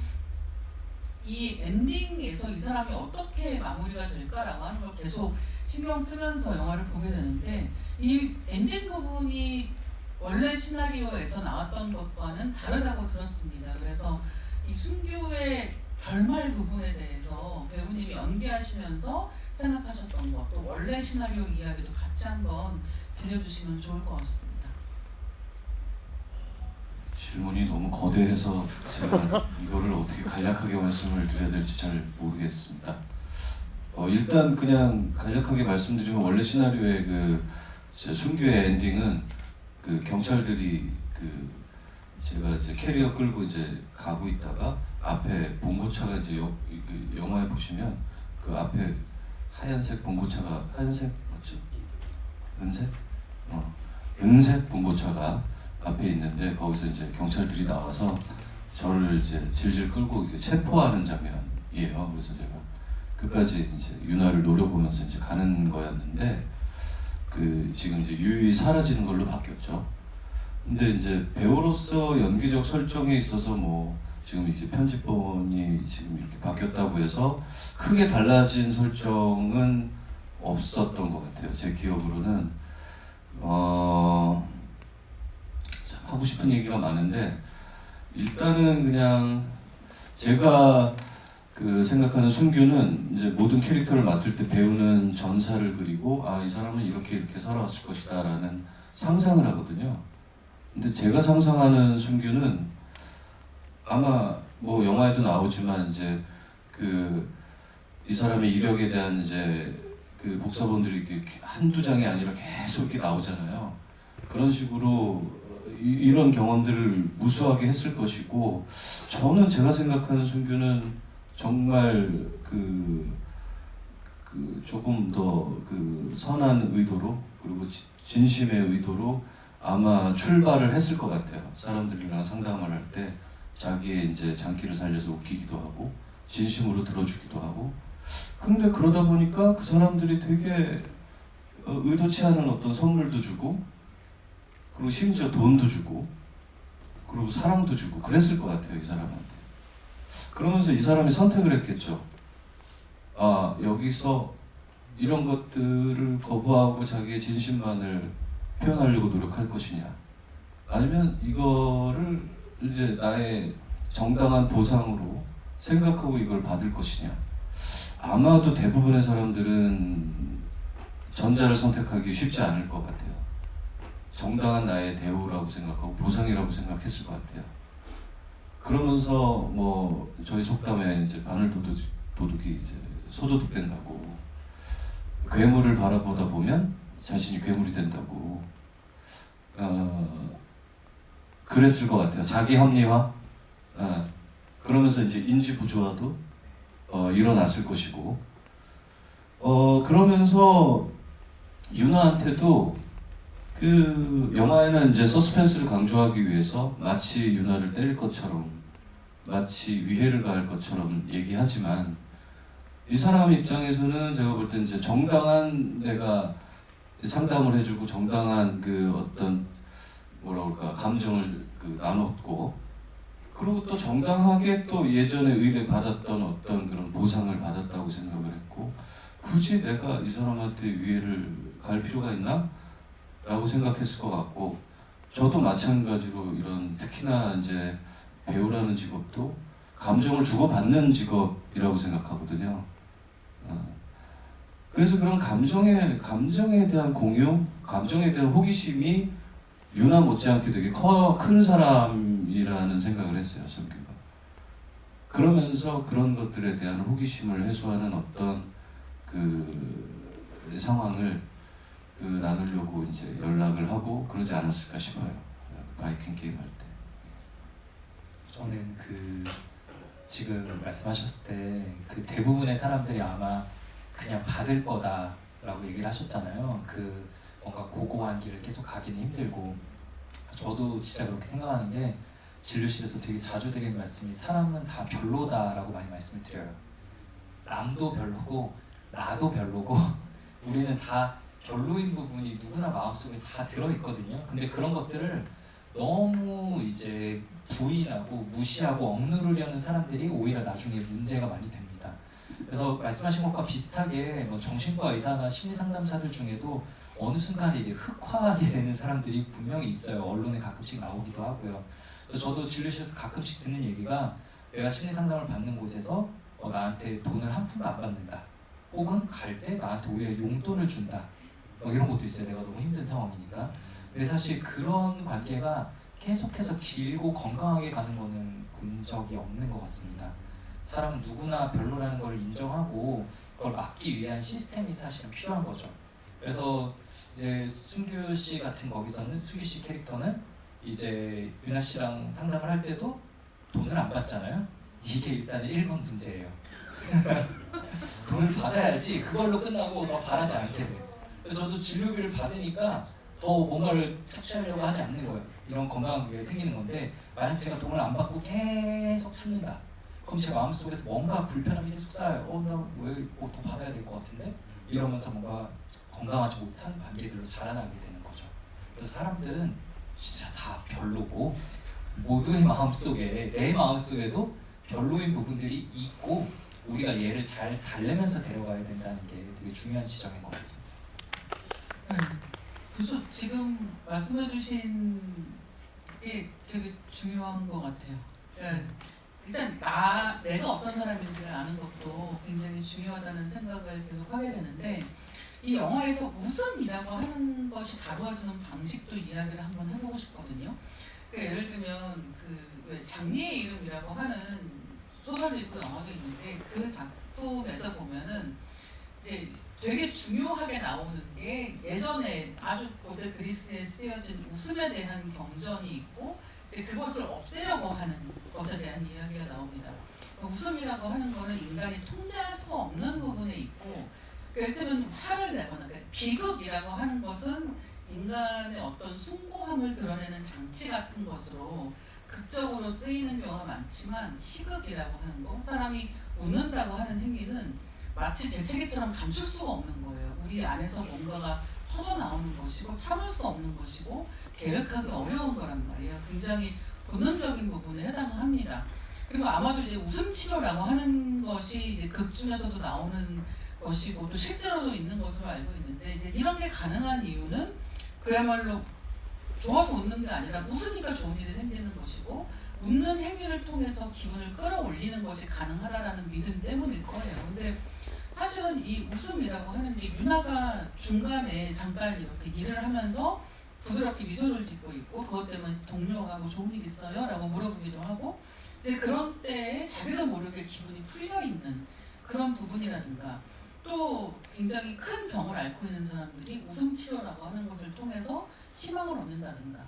이 엔딩에서 이 사람이 어떻게 마무리가 될까라고 하는 걸 계속 신경 쓰면서 영화를 보게 되는데, 이 엔딩 부분이 원래 시나리오에서 나왔던 것과는 다르다고 들었습니다. 그래서 이 순규의 결말 부분에 대해서 배우님이 연기하시면서 생각하셨던 것, 또 원래 시나리오 이야기도 같이 한번 들려주시면 좋을 것 같습니다. 질문이 너무 거대해서 제가 이거를 어떻게 간략하게 말씀을 드려야 될지 잘 모르겠습니다. 일단 그냥 간략하게 말씀드리면 원래 시나리오의 순규의 엔딩은 그 경찰들이 제가 이제 캐리어 끌고 이제 가고 있다가 앞에 봉고차가 이제 영화에 보시면 그 앞에 하얀색 봉고차가, 하얀색 맞죠? 은색? 은색 봉고차가 앞에 있는데 거기서 이제 경찰들이 나와서 저를 이제 질질 끌고 체포하는 장면이에요. 그래서 제가 끝까지 이제 윤활을 노려보면서 이제 가는 거였는데 지금 이제 유유히 사라지는 걸로 바뀌었죠. 근데 이제 배우로서 연기적 설정에 있어서 지금 이제 편집본이 지금 이렇게 바뀌었다고 해서 크게 달라진 설정은 없었던 것 같아요. 제 기억으로는 참 하고 싶은 얘기가 많은데, 일단은 그냥 제가 생각하는 순규는 이제 모든 캐릭터를 맡을 때 배우는 전사를 그리고 이 사람은 이렇게 살아왔을 것이다 라는 상상을 하거든요. 근데 제가 상상하는 순규는 아마 영화에도 나오지만 이제 이 사람의 이력에 대한 이제 복사본들이 이렇게 한두 장이 아니라 계속 이렇게 나오잖아요. 그런 식으로 이런 경험들을 무수하게 했을 것이고, 저는 제가 생각하는 순규는 정말 조금 더 선한 의도로, 그리고 진심의 의도로 아마 출발을 했을 것 같아요. 사람들이랑 상담을 할 때 자기의 이제 장기를 살려서 웃기기도 하고 진심으로 들어주기도 하고. 근데 그러다 보니까 그 사람들이 되게 의도치 않은 어떤 선물도 주고, 그리고 심지어 돈도 주고, 그리고 사랑도 주고 그랬을 것 같아요, 이 사람한테. 그러면서 이 사람이 선택을 했겠죠. 여기서 이런 것들을 거부하고 자기의 진심만을 표현하려고 노력할 것이냐, 아니면 이거를 이제 나의 정당한 보상으로 생각하고 이걸 받을 것이냐. 아마도 대부분의 사람들은 전자를 선택하기 쉽지 않을 것 같아요. 정당한 나의 대우라고 생각하고 보상이라고 생각했을 것 같아요. 그러면서 저희 속담에 이제 바늘 도둑이 이제 소도둑 된다고, 괴물을 바라보다 보면 자신이 괴물이 된다고, 그랬을 것 같아요. 자기 합리화, 그러면서 이제 인지 부조화도 일어났을 것이고, 그러면서 윤아한테도 그 영화에는 이제 서스펜스를 강조하기 위해서 마치 유나를 때릴 것처럼, 마치 위해를 가할 것처럼 얘기하지만 이 사람 입장에서는 제가 볼 때 이제 정당한 내가 상담을 해주고 정당한 그 어떤 뭐라 그럴까 감정을 그 나눴고, 그리고 또 정당하게 또 예전에 의뢰 받았던 어떤 그런 보상을 받았다고 생각을 했고, 굳이 내가 이 사람한테 위해를 갈 필요가 있나? 라고 생각했을 것 같고, 저도 마찬가지로 이런 특히나 이제 배우라는 직업도 감정을 주고받는 직업이라고 생각하거든요. 그래서 그런 감정에 대한 공유, 감정에 대한 호기심이 유나 못지않게 되게 큰 사람이라는 생각을 했어요, 성규가. 그러면서 그런 것들에 대한 호기심을 해소하는 어떤 그 상황을 그 나누려고 이제 연락을 하고 그러지 않았을까 싶어요. 바이킹 게임 할 때. 저는 그 지금 말씀하셨을 때 그 대부분의 사람들이 아마 그냥 받을 거다라고 얘기를 하셨잖아요. 그 뭔가 고고한 길을 계속 가기는 힘들고, 저도 진짜 그렇게 생각하는 게 진료실에서 되게 자주 드리는 말씀이 사람은 다 별로다라고 많이 말씀을 드려요. 남도 별로고 나도 별로고 우리는 다 별로인 부분이 누구나 마음속에 다 들어있거든요. 근데 그런 것들을 너무 이제 부인하고 무시하고 억누르려는 사람들이 오히려 나중에 문제가 많이 됩니다. 그래서 말씀하신 것과 비슷하게 뭐 정신과 의사나 심리상담사들 중에도 어느 순간에 이제 흑화하게 되는 사람들이 분명히 있어요. 언론에 가끔씩 나오기도 하고요. 그래서 저도 진료실에서 가끔씩 듣는 얘기가, 내가 심리상담을 받는 곳에서 나한테 돈을 한 푼도 안 받는다, 혹은 갈 때 나한테 오히려 용돈을 준다, 이런 것도 있어요. 내가 너무 힘든 상황이니까. 근데 사실 그런 관계가 계속해서 길고 건강하게 가는 거는 본 적이 없는 것 같습니다. 사람 누구나 별로라는 걸 인정하고 그걸 막기 위한 시스템이 사실은 필요한 거죠. 그래서 이제 순규 씨 같은 거기서는, 순규 씨 캐릭터는 이제 유나 씨랑 상담을 할 때도 돈을 안 받잖아요. 이게 일단 1번 문제예요. 돈을 받아야지 그걸로 끝나고 더 바라지 않게 돼요. 그래서 저도 진료비를 받으니까 더 뭔가를 착취하려고 하지 않는 거예요. 이런 건강한 게 생기는 건데, 만약 제가 돈을 안 받고 계속 참는다, 그럼 제 마음속에서 뭔가 불편함이 계속 쌓여요. 나 왜 뭐 더 받아야 될 것 같은데? 이러면서 뭔가 건강하지 못한 관계들로 자라나게 되는 거죠. 그래서 사람들은 진짜 다 별로고, 모두의 마음속에, 내 마음속에도 별로인 부분들이 있고, 우리가 얘를 잘 달래면서 데려가야 된다는 게 되게 중요한 지점인 것 같습니다. 그래서 지금 말씀해주신 게 되게 중요한 것 같아요. 그러니까 일단 내가 어떤 사람인지를 아는 것도 굉장히 중요하다는 생각을 계속 하게 되는데, 이 영화에서 웃음이라고 하는 것이 다루어지는 방식도 이야기를 한번 해보고 싶거든요. 그러니까 예를 들면 왜 장미의 이름이라고 하는 소설도 있고 영화도 있는데, 그 작품에서 보면은 이제 되게 중요하게 나오는 게, 예전에 아주 고대 그리스에 쓰여진 웃음에 대한 경전이 있고, 이제 그것을 없애려고 하는 것에 대한 이야기가 나옵니다. 웃음이라고 하는 거는 인간이 통제할 수 없는 부분에 있고, 예를 들면 화를 내거나, 그러니까 비극이라고 하는 것은 인간의 어떤 숭고함을 드러내는 장치 같은 것으로 극적으로 쓰이는 경우가 많지만, 희극이라고 하는 거, 사람이 웃는다고 하는 행위는 마치 재채기처럼 감출 수가 없는 거예요. 우리 안에서 뭔가가 터져나오는 것이고, 참을 수 없는 것이고, 계획하기 어려운 거란 말이에요. 굉장히 본능적인 부분에 해당을 합니다. 그리고 아마도 이제 웃음 치료라고 하는 것이 이제 극 중에서도 나오는 것이고, 또 실제로도 있는 것으로 알고 있는데, 이제 이런 게 가능한 이유는 그야말로 좋아서 웃는 게 아니라 웃으니까 좋은 일이 생기는 것이고, 웃는 행위를 통해서 기분을 끌어올리는 것이 가능하다라는 믿음 때문일 거예요. 근데 사실은 이 웃음이라고 하는 게, 유나가 중간에 잠깐 이렇게 일을 하면서 부드럽게 미소를 짓고 있고, 그것 때문에 동료가 뭐 좋은 일 있어요? 라고 물어보기도 하고, 이제 그런 때에 자기도 모르게 기분이 풀려 있는 그런 부분이라든가, 또 굉장히 큰 병을 앓고 있는 사람들이 웃음 치료라고 하는 것을 통해서 희망을 얻는다든가,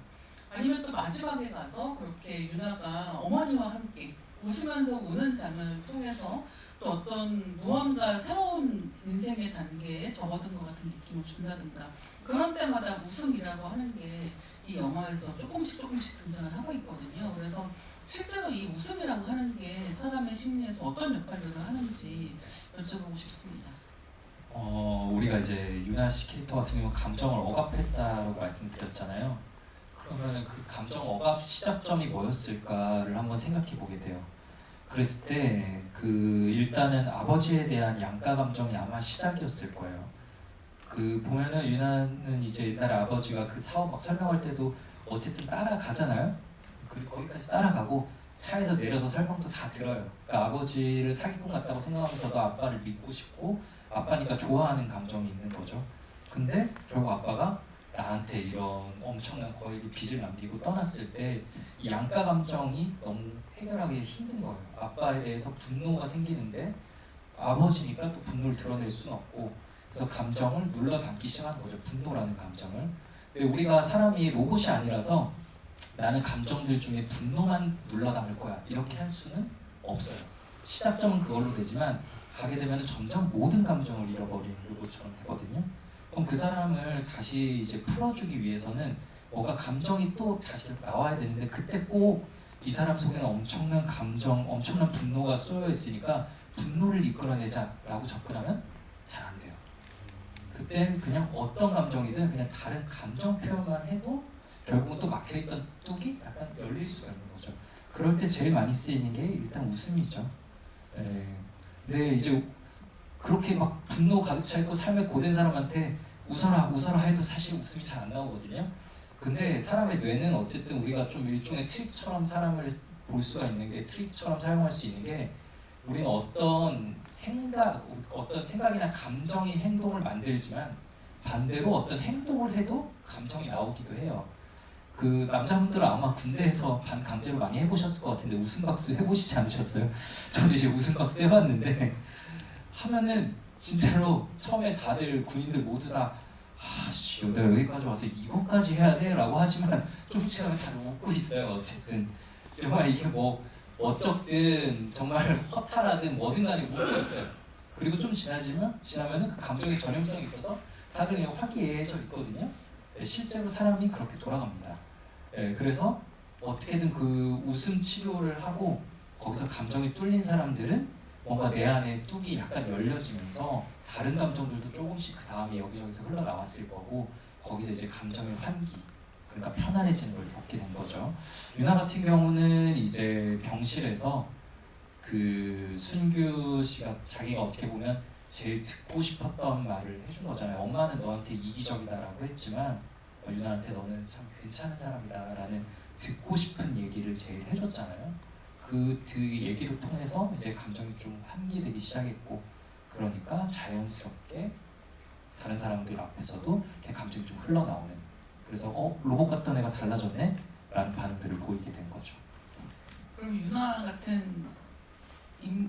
아니면 또 마지막에 가서 그렇게 유나가 어머니와 함께 웃으면서 우는 장면을 통해서 또 어떤 무언가 새로운 인생의 단계에 접어든 것 같은 느낌을 준다든가 그런 때마다 웃음이라고 하는 게 이 영화에서 조금씩 등장을 하고 있거든요. 그래서 실제로 이 웃음이라고 하는 게 사람의 심리에서 어떤 역할들을 하는지 여쭤보고 싶습니다. 우리가 이제 유나 씨 캐릭터 같은 경우 감정을 억압했다라고 말씀드렸잖아요. 그러면 그 감정 억압 시작점이 뭐였을까를 한번 생각해 보게 돼요. 그랬을 때 그 일단은 아버지에 대한 양가 감정이 아마 시작이었을 거예요. 그 보면은 유나는 이제 옛날에 아버지가 그 사업 막 설명할 때도 어쨌든 따라가잖아요. 그리고 거기까지 따라가고 차에서 내려서 설명도 다 들어요. 그러니까 아버지를 사기꾼 같다고 생각하면서도 아빠를 믿고 싶고 아빠니까 좋아하는 감정이 있는 거죠. 근데 결국 아빠가 나한테 이런 엄청난 거액의 빚을 남기고 떠났을 때 이 양가 감정이 너무 해결하기 힘든 거예요. 아빠에 대해서 분노가 생기는데 아버지니까 또 분노를 드러낼 수는 없고 그래서 감정을 눌러 담기 시작하는 거죠. 분노라는 감정을. 근데 우리가 사람이 로봇이 아니라서 나는 감정들 중에 분노만 눌러 담을 거야 이렇게 할 수는 없어요. 시작점은 그걸로 되지만 가게 되면 점점 모든 감정을 잃어버리는 로봇처럼 되거든요. 그럼 그 사람을 다시 이제 풀어주기 위해서는 뭐가 감정이 또 다시 나와야 되는데 그때 꼭 이 사람 속에는 엄청난 감정, 엄청난 분노가 쏘여 있으니까 분노를 이끌어내자라고 접근하면 잘 안 돼요. 그때는 그냥 어떤 감정이든 그냥 다른 감정 표현만 해도 결국은 또 막혀있던 뚝이 약간 열릴 수가 있는 거죠. 그럴 때 제일 많이 쓰이는 게 일단 웃음이죠. 근데 이제 그렇게 막 분노 가득 차 있고 삶에 고된 사람한테 웃어라 웃어라 해도 사실 웃음이 잘 안 나오거든요. 근데 사람의 뇌는 어쨌든 우리가 좀 일종의 트릭처럼 사람을 볼 수가 있는 게 트릭처럼 사용할 수 있는 게 우리는 어떤 생각이나 감정이 행동을 만들지만 반대로 어떤 행동을 해도 감정이 나오기도 해요. 그 남자분들은 아마 군대에서 반강제로 많이 해보셨을 것 같은데 웃음박수 해보시지 않으셨어요? 저도 이제 웃음박수 해봤는데 하면은 진짜로 처음에 다들 군인들 모두 다 아씨 내가 여기까지 와서 이것까지 해야 돼? 라고 하지만 좀 지나면 다들 웃고 있어요. 어쨌든 정말 이게 뭐 어쩌든 정말 허탈하든 뭐든 간에 웃고 있어요. 그리고 좀 지나면은 그 감정의 전염성이 있어서 다들 그냥 화기애애해져 있거든요. 실제로 사람이 그렇게 돌아갑니다. 그래서 어떻게든 그 웃음 치료를 하고 거기서 감정이 뚫린 사람들은 뭔가 내 안에 뚝이 약간 열려지면서 다른 감정들도 조금씩 그 다음에 여기저기서 흘러나왔을 거고 거기서 이제 감정의 환기 그러니까 편안해지는 걸 겪게 된 거죠. 유나 같은 경우는 이제 병실에서 그 순규 씨가 자기가 어떻게 보면 제일 듣고 싶었던 말을 해준 거잖아요. 엄마는 너한테 이기적이다라고 했지만 유나한테 너는 참 괜찮은 사람이다라는 듣고 싶은 얘기를 제일 해줬잖아요. 그 얘기를 통해서 이제 감정이 좀 환기되기 시작했고 그러니까 자연스럽게 다른 사람들 앞에서도 감정이 좀 흘러나오는 그래서 로봇 같던 애가 달라졌네? 라는 반응들을 보이게 된 거죠. 그럼 유나 같은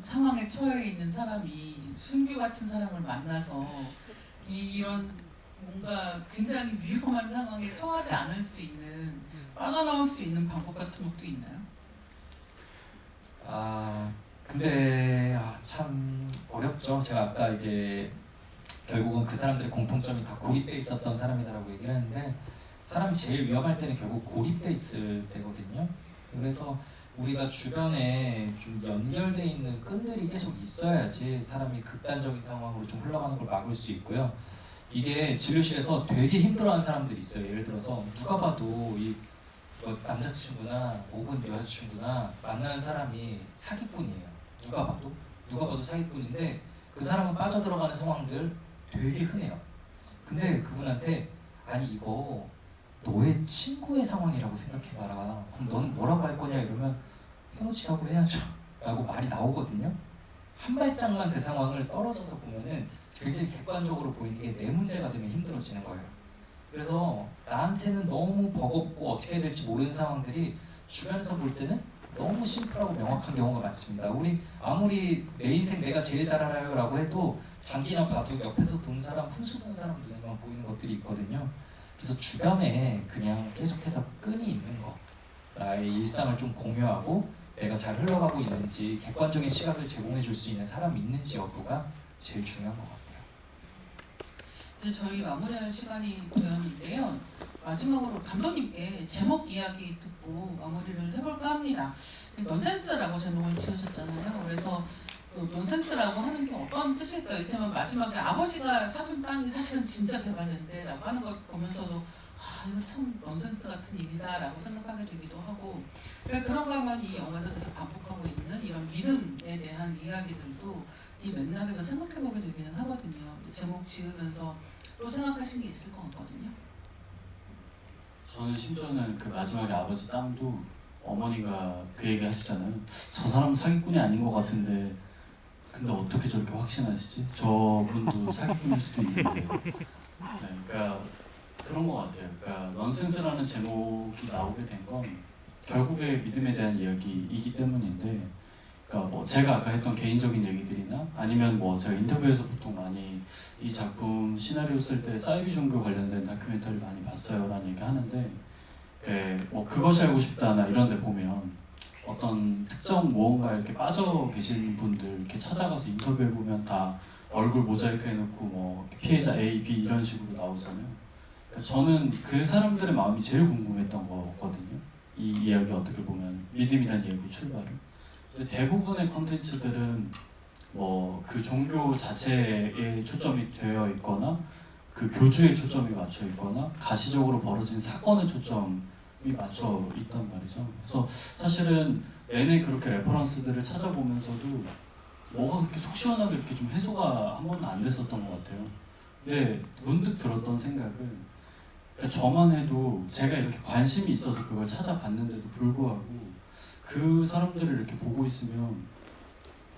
상황에 처해 있는 사람이 순규 같은 사람을 만나서 이런 뭔가 굉장히 위험한 상황에 처하지 않을 수 있는 빠져나올 수 있는 방법 같은 것도 있나요? 근데 참 어렵죠. 제가 아까 이제 결국은 그 사람들의 공통점이 다 고립돼 있었던 사람이다라고 얘기를 했는데 사람이 제일 위험할 때는 결국 고립돼 있을 때거든요. 그래서 우리가 주변에 좀 연결돼 있는 끈들이 계속 있어야지 사람이 극단적인 상황으로 좀 흘러가는 걸 막을 수 있고요. 이게 진료실에서 되게 힘들어하는 사람들이 있어요. 예를 들어서 누가 봐도 남자친구나 혹은 여자친구나 만나는 사람이 사기꾼이에요. 누가 봐도 사기꾼인데 그 사람은 빠져들어가는 상황들 되게 흔해요. 근데 그분한테 아니 이거 너의 친구의 상황이라고 생각해봐라. 그럼 너는 뭐라고 할 거냐 이러면 헤어지라고 해야죠 라고 말이 나오거든요. 한 발짝만 그 상황을 떨어져서 보면은 굉장히 객관적으로 보이는 게 내 문제가 되면 힘들어지는 거예요. 그래서 나한테는 너무 버겁고 어떻게 해야 될지 모르는 상황들이 주변에서 볼 때는 너무 심플하고 명확한 경우가 많습니다. 우리 아무리 내 인생 내가 제일 잘 알아요 라고 해도 장기나 바둑 옆에서 돈 사람, 훈수 돈 사람 눈에만 보이는 것들이 있거든요. 그래서 주변에 그냥 계속해서 끈이 있는 거 나의 일상을 좀 공유하고 내가 잘 흘러가고 있는지 객관적인 시각을 제공해 줄 수 있는 사람이 있는지 여부가 제일 중요한 것 같아요. 이제 저희 마무리할 시간이 되었는데요. 마지막으로 감독님께 제목 이야기 듣고 마무리를 해볼까 합니다. 넌센스라고 제목을 지으셨잖아요. 그래서 그 넌센스라고 하는 게 어떤 뜻일까요? 이를테면 마지막에 아버지가 사둔 땅이 사실은 진짜 개발인데 라고 하는 걸 보면서도 이거 참 넌센스 같은 일이다 라고 생각하게 되기도 하고, 그러니까 그런 것만 이 영화에서 계속 반복하고 있는 이런 믿음에 대한 이야기들도 이 맥락에서 생각해보게 되기는 하거든요. 제목 지으면서 또 생각하신 게 있을 것 같거든요. 저는 심지어는 그 마지막에 아버지 땅도 어머니가 그 얘기 하시잖아요. 저 사람 사기꾼이 아닌 것 같은데 근데 어떻게 저렇게 확신하시지? 저분도 사기꾼일 수도 있는데. 네, 그러니까 그런 것 같아요. 그러니까 넌센스라는 제목이 나오게 된 건 결국에 믿음에 대한 이야기이기 때문인데, 그러니까 뭐 제가 아까 했던 개인적인 얘기들이나 아니면 뭐 제가 인터뷰에서 보통 많이 이 작품 시나리오 쓸 때 사이비 종교 관련된 다큐멘터리 많이 봤어요라는 얘기 하는데, 뭐 그것이 알고 싶다나 이런 데 보면 어떤 특정 무언가에 이렇게 빠져 계신 분들 이렇게 찾아가서 인터뷰해 보면 다 얼굴 모자이크 해놓고 뭐 피해자 A, B 이런 식으로 나오잖아요. 그러니까 저는 그 사람들의 마음이 제일 궁금했던 거거든요. 이 이야기 어떻게 보면 믿음이란 이야기 출발은. 근데 대부분의 컨텐츠들은 뭐 그 종교 자체에 초점이 되어 있거나 그 교주에 초점이 맞춰 있거나 가시적으로 벌어진 사건에 초점이 맞춰 있단 말이죠. 그래서 사실은 내내 그렇게 레퍼런스들을 찾아보면서도 뭐가 그렇게 속 시원하게 이렇게 좀 해소가 한 번도 안 됐었던 것 같아요. 근데 문득 들었던 생각은, 그러니까 저만 해도 제가 이렇게 관심이 있어서 그걸 찾아봤는데도 불구하고 그 사람들을 이렇게 보고 있으면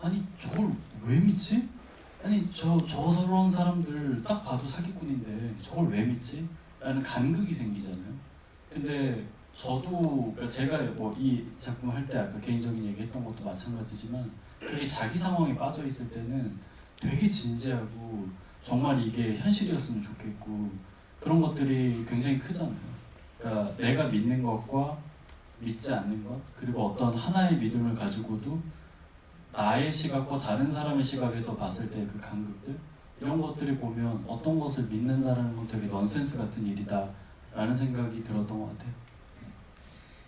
아니 저걸 왜 믿지? 아니 저런 사람들 딱 봐도 사기꾼인데 저걸 왜 믿지? 라는 간극이 생기잖아요. 근데 저도, 그러니까 제가 뭐 이 작품을 할 때 아까 개인적인 얘기 했던 것도 마찬가지지만 그게 자기 상황에 빠져 있을 때는 되게 진지하고 정말 이게 현실이었으면 좋겠고 그런 것들이 굉장히 크잖아요. 그러니까 내가 믿는 것과 믿지 않는 것, 그리고 어떤 하나의 믿음을 가지고도 나의 시각과 다른 사람의 시각에서 봤을 때 그 간극들, 이런 것들이 보면 어떤 것을 믿는다는 건 되게 넌센스 같은 일이다 라는 생각이 들었던 것 같아요.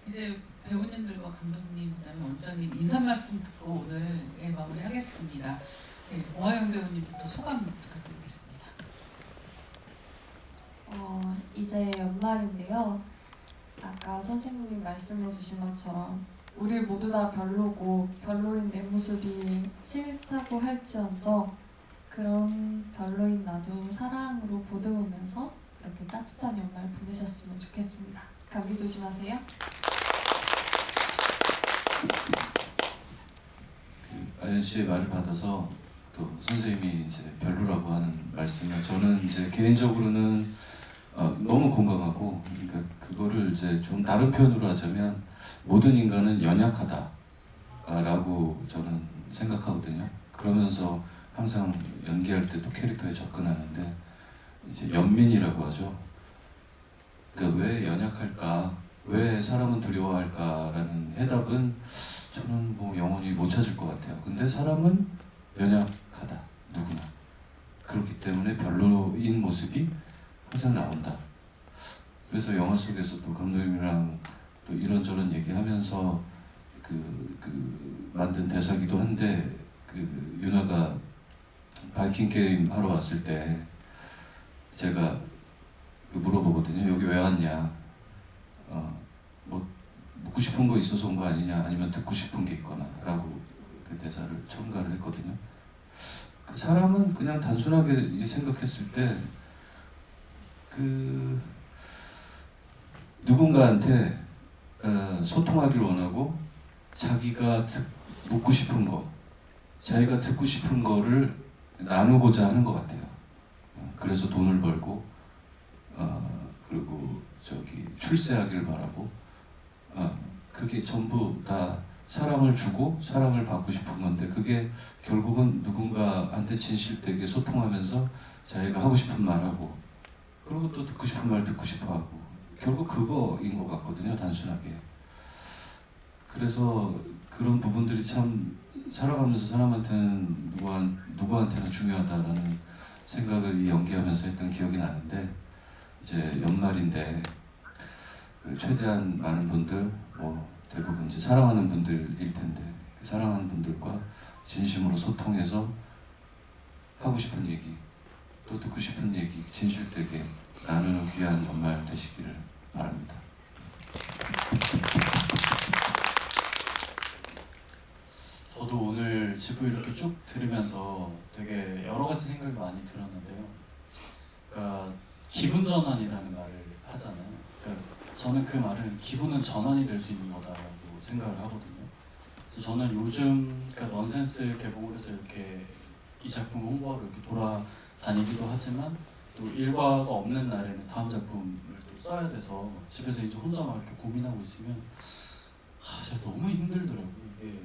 이제 배우님들과 감독님, 그다음에 원장님 인사 말씀 듣고 오늘의 마무리하겠습니다. 네, 오하영 배우님부터 소감 부탁드리겠습니다. 이제 연말인데요. 아까 선생님이 말씀해 주신 것처럼 우리 모두 다 별로고 별로인 내 모습이 싫다고 할지언정 그런 별로인 나도 사랑으로 보듬으면서 그렇게 따뜻한 연말 보내셨으면 좋겠습니다. 감기 조심하세요. 아연 씨의 말을 받아서 또 선생님이 이제 별로라고 하는 말씀을 저는 이제 개인적으로는 너무 공감하고, 그러니까 그거를 이제 좀 다른 표현으로 하자면 모든 인간은 연약하다라고 저는 생각하거든요. 그러면서 항상 연기할 때도 캐릭터에 접근하는데 이제 연민이라고 하죠. 그러니까 왜 연약할까? 왜 사람은 두려워할까라는 해답은 저는 뭐 영원히 못 찾을 것 같아요. 근데 사람은 연약하다, 누구나. 그렇기 때문에 별로인 모습이 항상 나온다. 그래서 영화 속에서도 감독님이랑 또 이런저런 얘기하면서 만든 대사기도 한데, 윤아가 바이킹 게임 하러 왔을 때 제가 물어보거든요. 여기 왜 왔냐? 뭐 묻고 싶은 거 있어서 온 거 아니냐? 아니면 듣고 싶은 게 있거나 라고 그 대사를 첨가를 했거든요. 그 사람은 그냥 단순하게 생각했을 때 누군가한테 소통하길 원하고 자기가 묻고 싶은 거, 자기가 듣고 싶은 거를 나누고자 하는 것 같아요. 그래서 돈을 벌고 그리고 출세하길 바라고, 그게 전부 다 사랑을 주고 사랑을 받고 싶은 건데, 그게 결국은 누군가한테 진실되게 소통하면서 자기가 하고 싶은 말하고 그리고 또 듣고 싶은 말 듣고 싶어하고, 결국 그거인 것 같거든요, 단순하게. 그래서 그런 부분들이 참 살아가면서 사람한테는 누구한테나 중요하다라는 생각을 이 연기하면서 했던 기억이 나는데 이제 연말인데 그 최대한 많은 분들 뭐 대부분 이제 사랑하는 분들일 텐데 그 사랑하는 분들과 진심으로 소통해서 하고 싶은 얘기 또 듣고 싶은 얘기 진실되게 나누는 귀한 연말 되시기를 바랍니다. 저도 오늘 지부 이렇게 쭉 들으면서 되게 여러 가지 생각이 많이 들었는데요. 그러니까 기분 전환이라는 말을 하잖아요. 그러니까 저는 그 말은 기분은 전환이 될 수 있는 거다라고 생각을 하거든요. 그래서 저는 요즘 그러니까 넌센스 개봉을 해서 이렇게 이 작품 홍보하러 이렇게 돌아다니기도 하지만 또 일과가 없는 날에는 다음 작품을 또 써야 돼서 집에서 이제 혼자 막 이렇게 고민하고 있으면 진짜 너무 힘들더라고요. 이게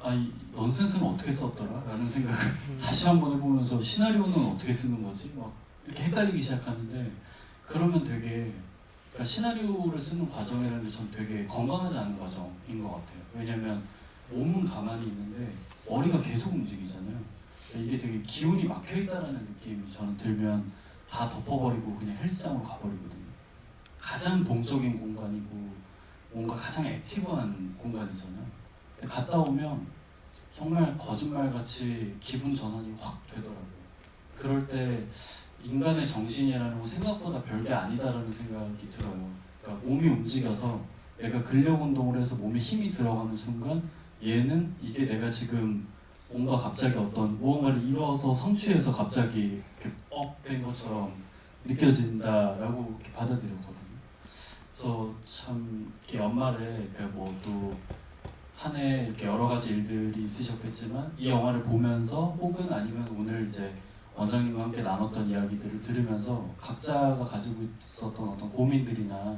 이 넌센스는 어떻게 썼더라? 라는 생각을 다시 한번 해보면서 시나리오는 어떻게 쓰는 거지? 막 이렇게 헷갈리기 시작하는데 그러면 되게 그러니까 시나리오를 쓰는 과정이라는 게 전 되게 건강하지 않은 과정인 것 같아요. 왜냐면 몸은 가만히 있는데 머리가 계속 움직이잖아요. 그러니까 이게 되게 기운이 막혀있다라는 느낌이 저는 들면 다 덮어버리고 그냥 헬스장으로 가버리거든요. 가장 동적인 공간이고 뭔가 가장 액티브한 공간이잖아요. 갔다 오면 정말 거짓말같이 기분 전환이 확 되더라고요. 그럴 때 인간의 정신이라는 건 생각보다 별게 아니다라는 생각이 들어요. 그러니까 몸이 움직여서 내가 근력 운동을 해서 몸에 힘이 들어가는 순간 얘는 이게 내가 지금 뭔가 갑자기 어떤 무언가를 이뤄서 성취해서 갑자기 이렇게 된 것처럼 느껴진다라고 이렇게 받아들였거든요. 그래서 참 이렇게 연말에 뭐 또 한 해 이렇게 여러 가지 일들이 있으셨겠지만 이 영화를 보면서 혹은 아니면 오늘 이제 원장님과 함께 나눴던 이야기들을 들으면서 각자가 가지고 있었던 어떤 고민들이나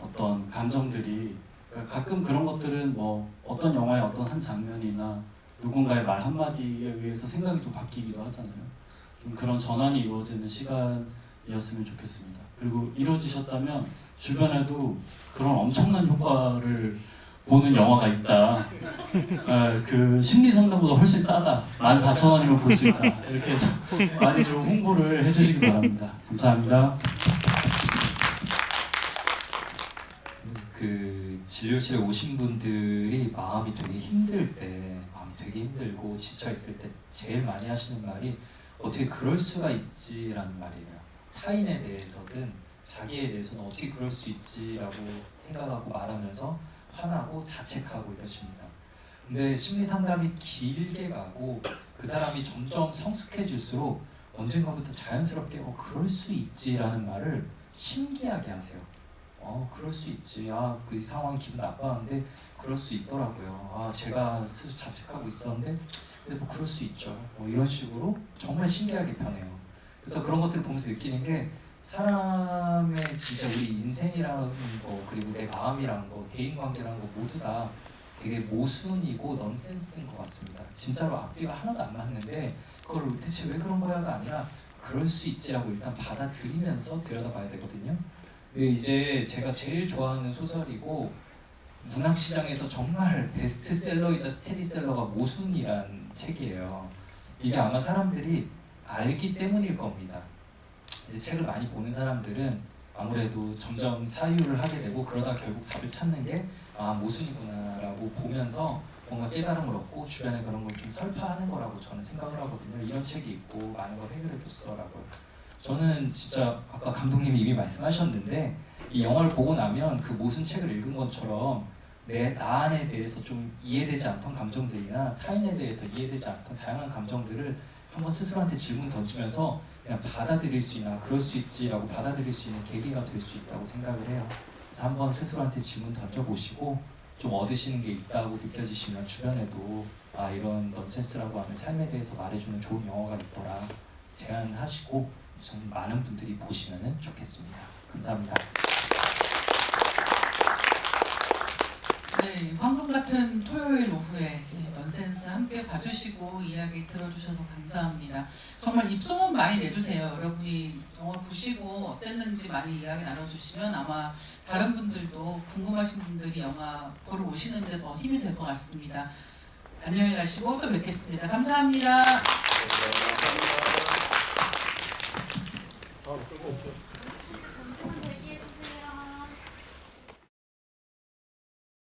어떤 감정들이 그러니까 가끔 그런 것들은 뭐 어떤 영화의 어떤 한 장면이나 누군가의 말 한마디에 의해서 생각이 또 바뀌기도 하잖아요. 좀 그런 전환이 이루어지는 시간이었으면 좋겠습니다. 그리고 이루어지셨다면 주변에도 그런 엄청난 효과를 보는 영화가 있다. 그 심리 상담보다 훨씬 싸다. 14,000원이면 볼 수 있다. 이렇게 해서 많이 좀 홍보를 해주시기 바랍니다. 감사합니다. 그 진료실에 오신 분들이 마음이 되게 힘들 때, 마음이 되게 힘들고 지쳐 있을 때 제일 많이 하시는 말이 어떻게 그럴 수가 있지라는 말이에요. 타인에 대해서든 자기에 대해서는 어떻게 그럴 수 있지라고 생각하고 말하면서 화나고 자책하고 이러십니다. 근데 심리 상담이 길게 가고 그 사람이 점점 성숙해질수록 언젠가부터 자연스럽게 그럴 수 있지라는 말을 신기하게 하세요. 그럴 수 있지. 그 상황이 기분 나빠하는데 그럴 수 있더라고요. 제가 스스로 자책하고 있었는데 근데 뭐 그럴 수 있죠. 이런 식으로 정말 신기하게 변해요. 그래서 그런 것들을 보면서 느끼는 게 사람의 진짜 우리 인생이라는 거 그리고 내 마음이라는 거 대인관계라는 거 모두 다 되게 모순이고 넌센스인 것 같습니다. 진짜로 앞뒤가 하나도 안 맞는데 그걸 대체 왜 그런 거야가 아니라 그럴 수 있지라고 일단 받아들이면서 들여다봐야 되거든요. 근데 이제 제가 제일 좋아하는 소설이고 문학시장에서 정말 베스트셀러이자 스테디셀러가 모순이란 책이에요. 이게 아마 사람들이 알기 때문일 겁니다. 이제 책을 많이 보는 사람들은 아무래도 점점 사유를 하게 되고 그러다 결국 답을 찾는 게 모순이구나 라고 보면서 뭔가 깨달음을 얻고 주변에 그런 걸 좀 설파하는 거라고 저는 생각을 하거든요. 이런 책이 있고 많은 걸 해결해 줬어라고. 저는 진짜 아까 감독님이 이미 말씀하셨는데 이 영화를 보고 나면 그 모순 책을 읽은 것처럼 나 안에 대해서 좀 이해되지 않던 감정들이나 타인에 대해서 이해되지 않던 다양한 감정들을 한번 스스로한테 질문 던지면서 그냥 받아들일 수 있나 그럴 수 있지라고 받아들일 수 있는 계기가 될 수 있다고 생각을 해요. 그래서 한번 스스로한테 질문 던져보시고 좀 얻으시는 게 있다고 느껴지시면 주변에도 이런 넌센스라고 하는 삶에 대해서 말해주는 좋은 영화가 있더라 제안하시고 좀 많은 분들이 보시면 좋겠습니다. 감사합니다. 네, 황금 같은 토요일 오후에 넌센스 함께 봐주시고 이야기 들어주셔서 감사합니다. 정말 입소문 많이 내주세요. 여러분이 영화 보시고 어땠는지 많이 이야기 나눠주시면 아마 다른 분들도 궁금하신 분들이 영화 보러 오시는데 더 힘이 될 것 같습니다. 안녕히 가시고 또 뵙겠습니다. 감사합니다. 다음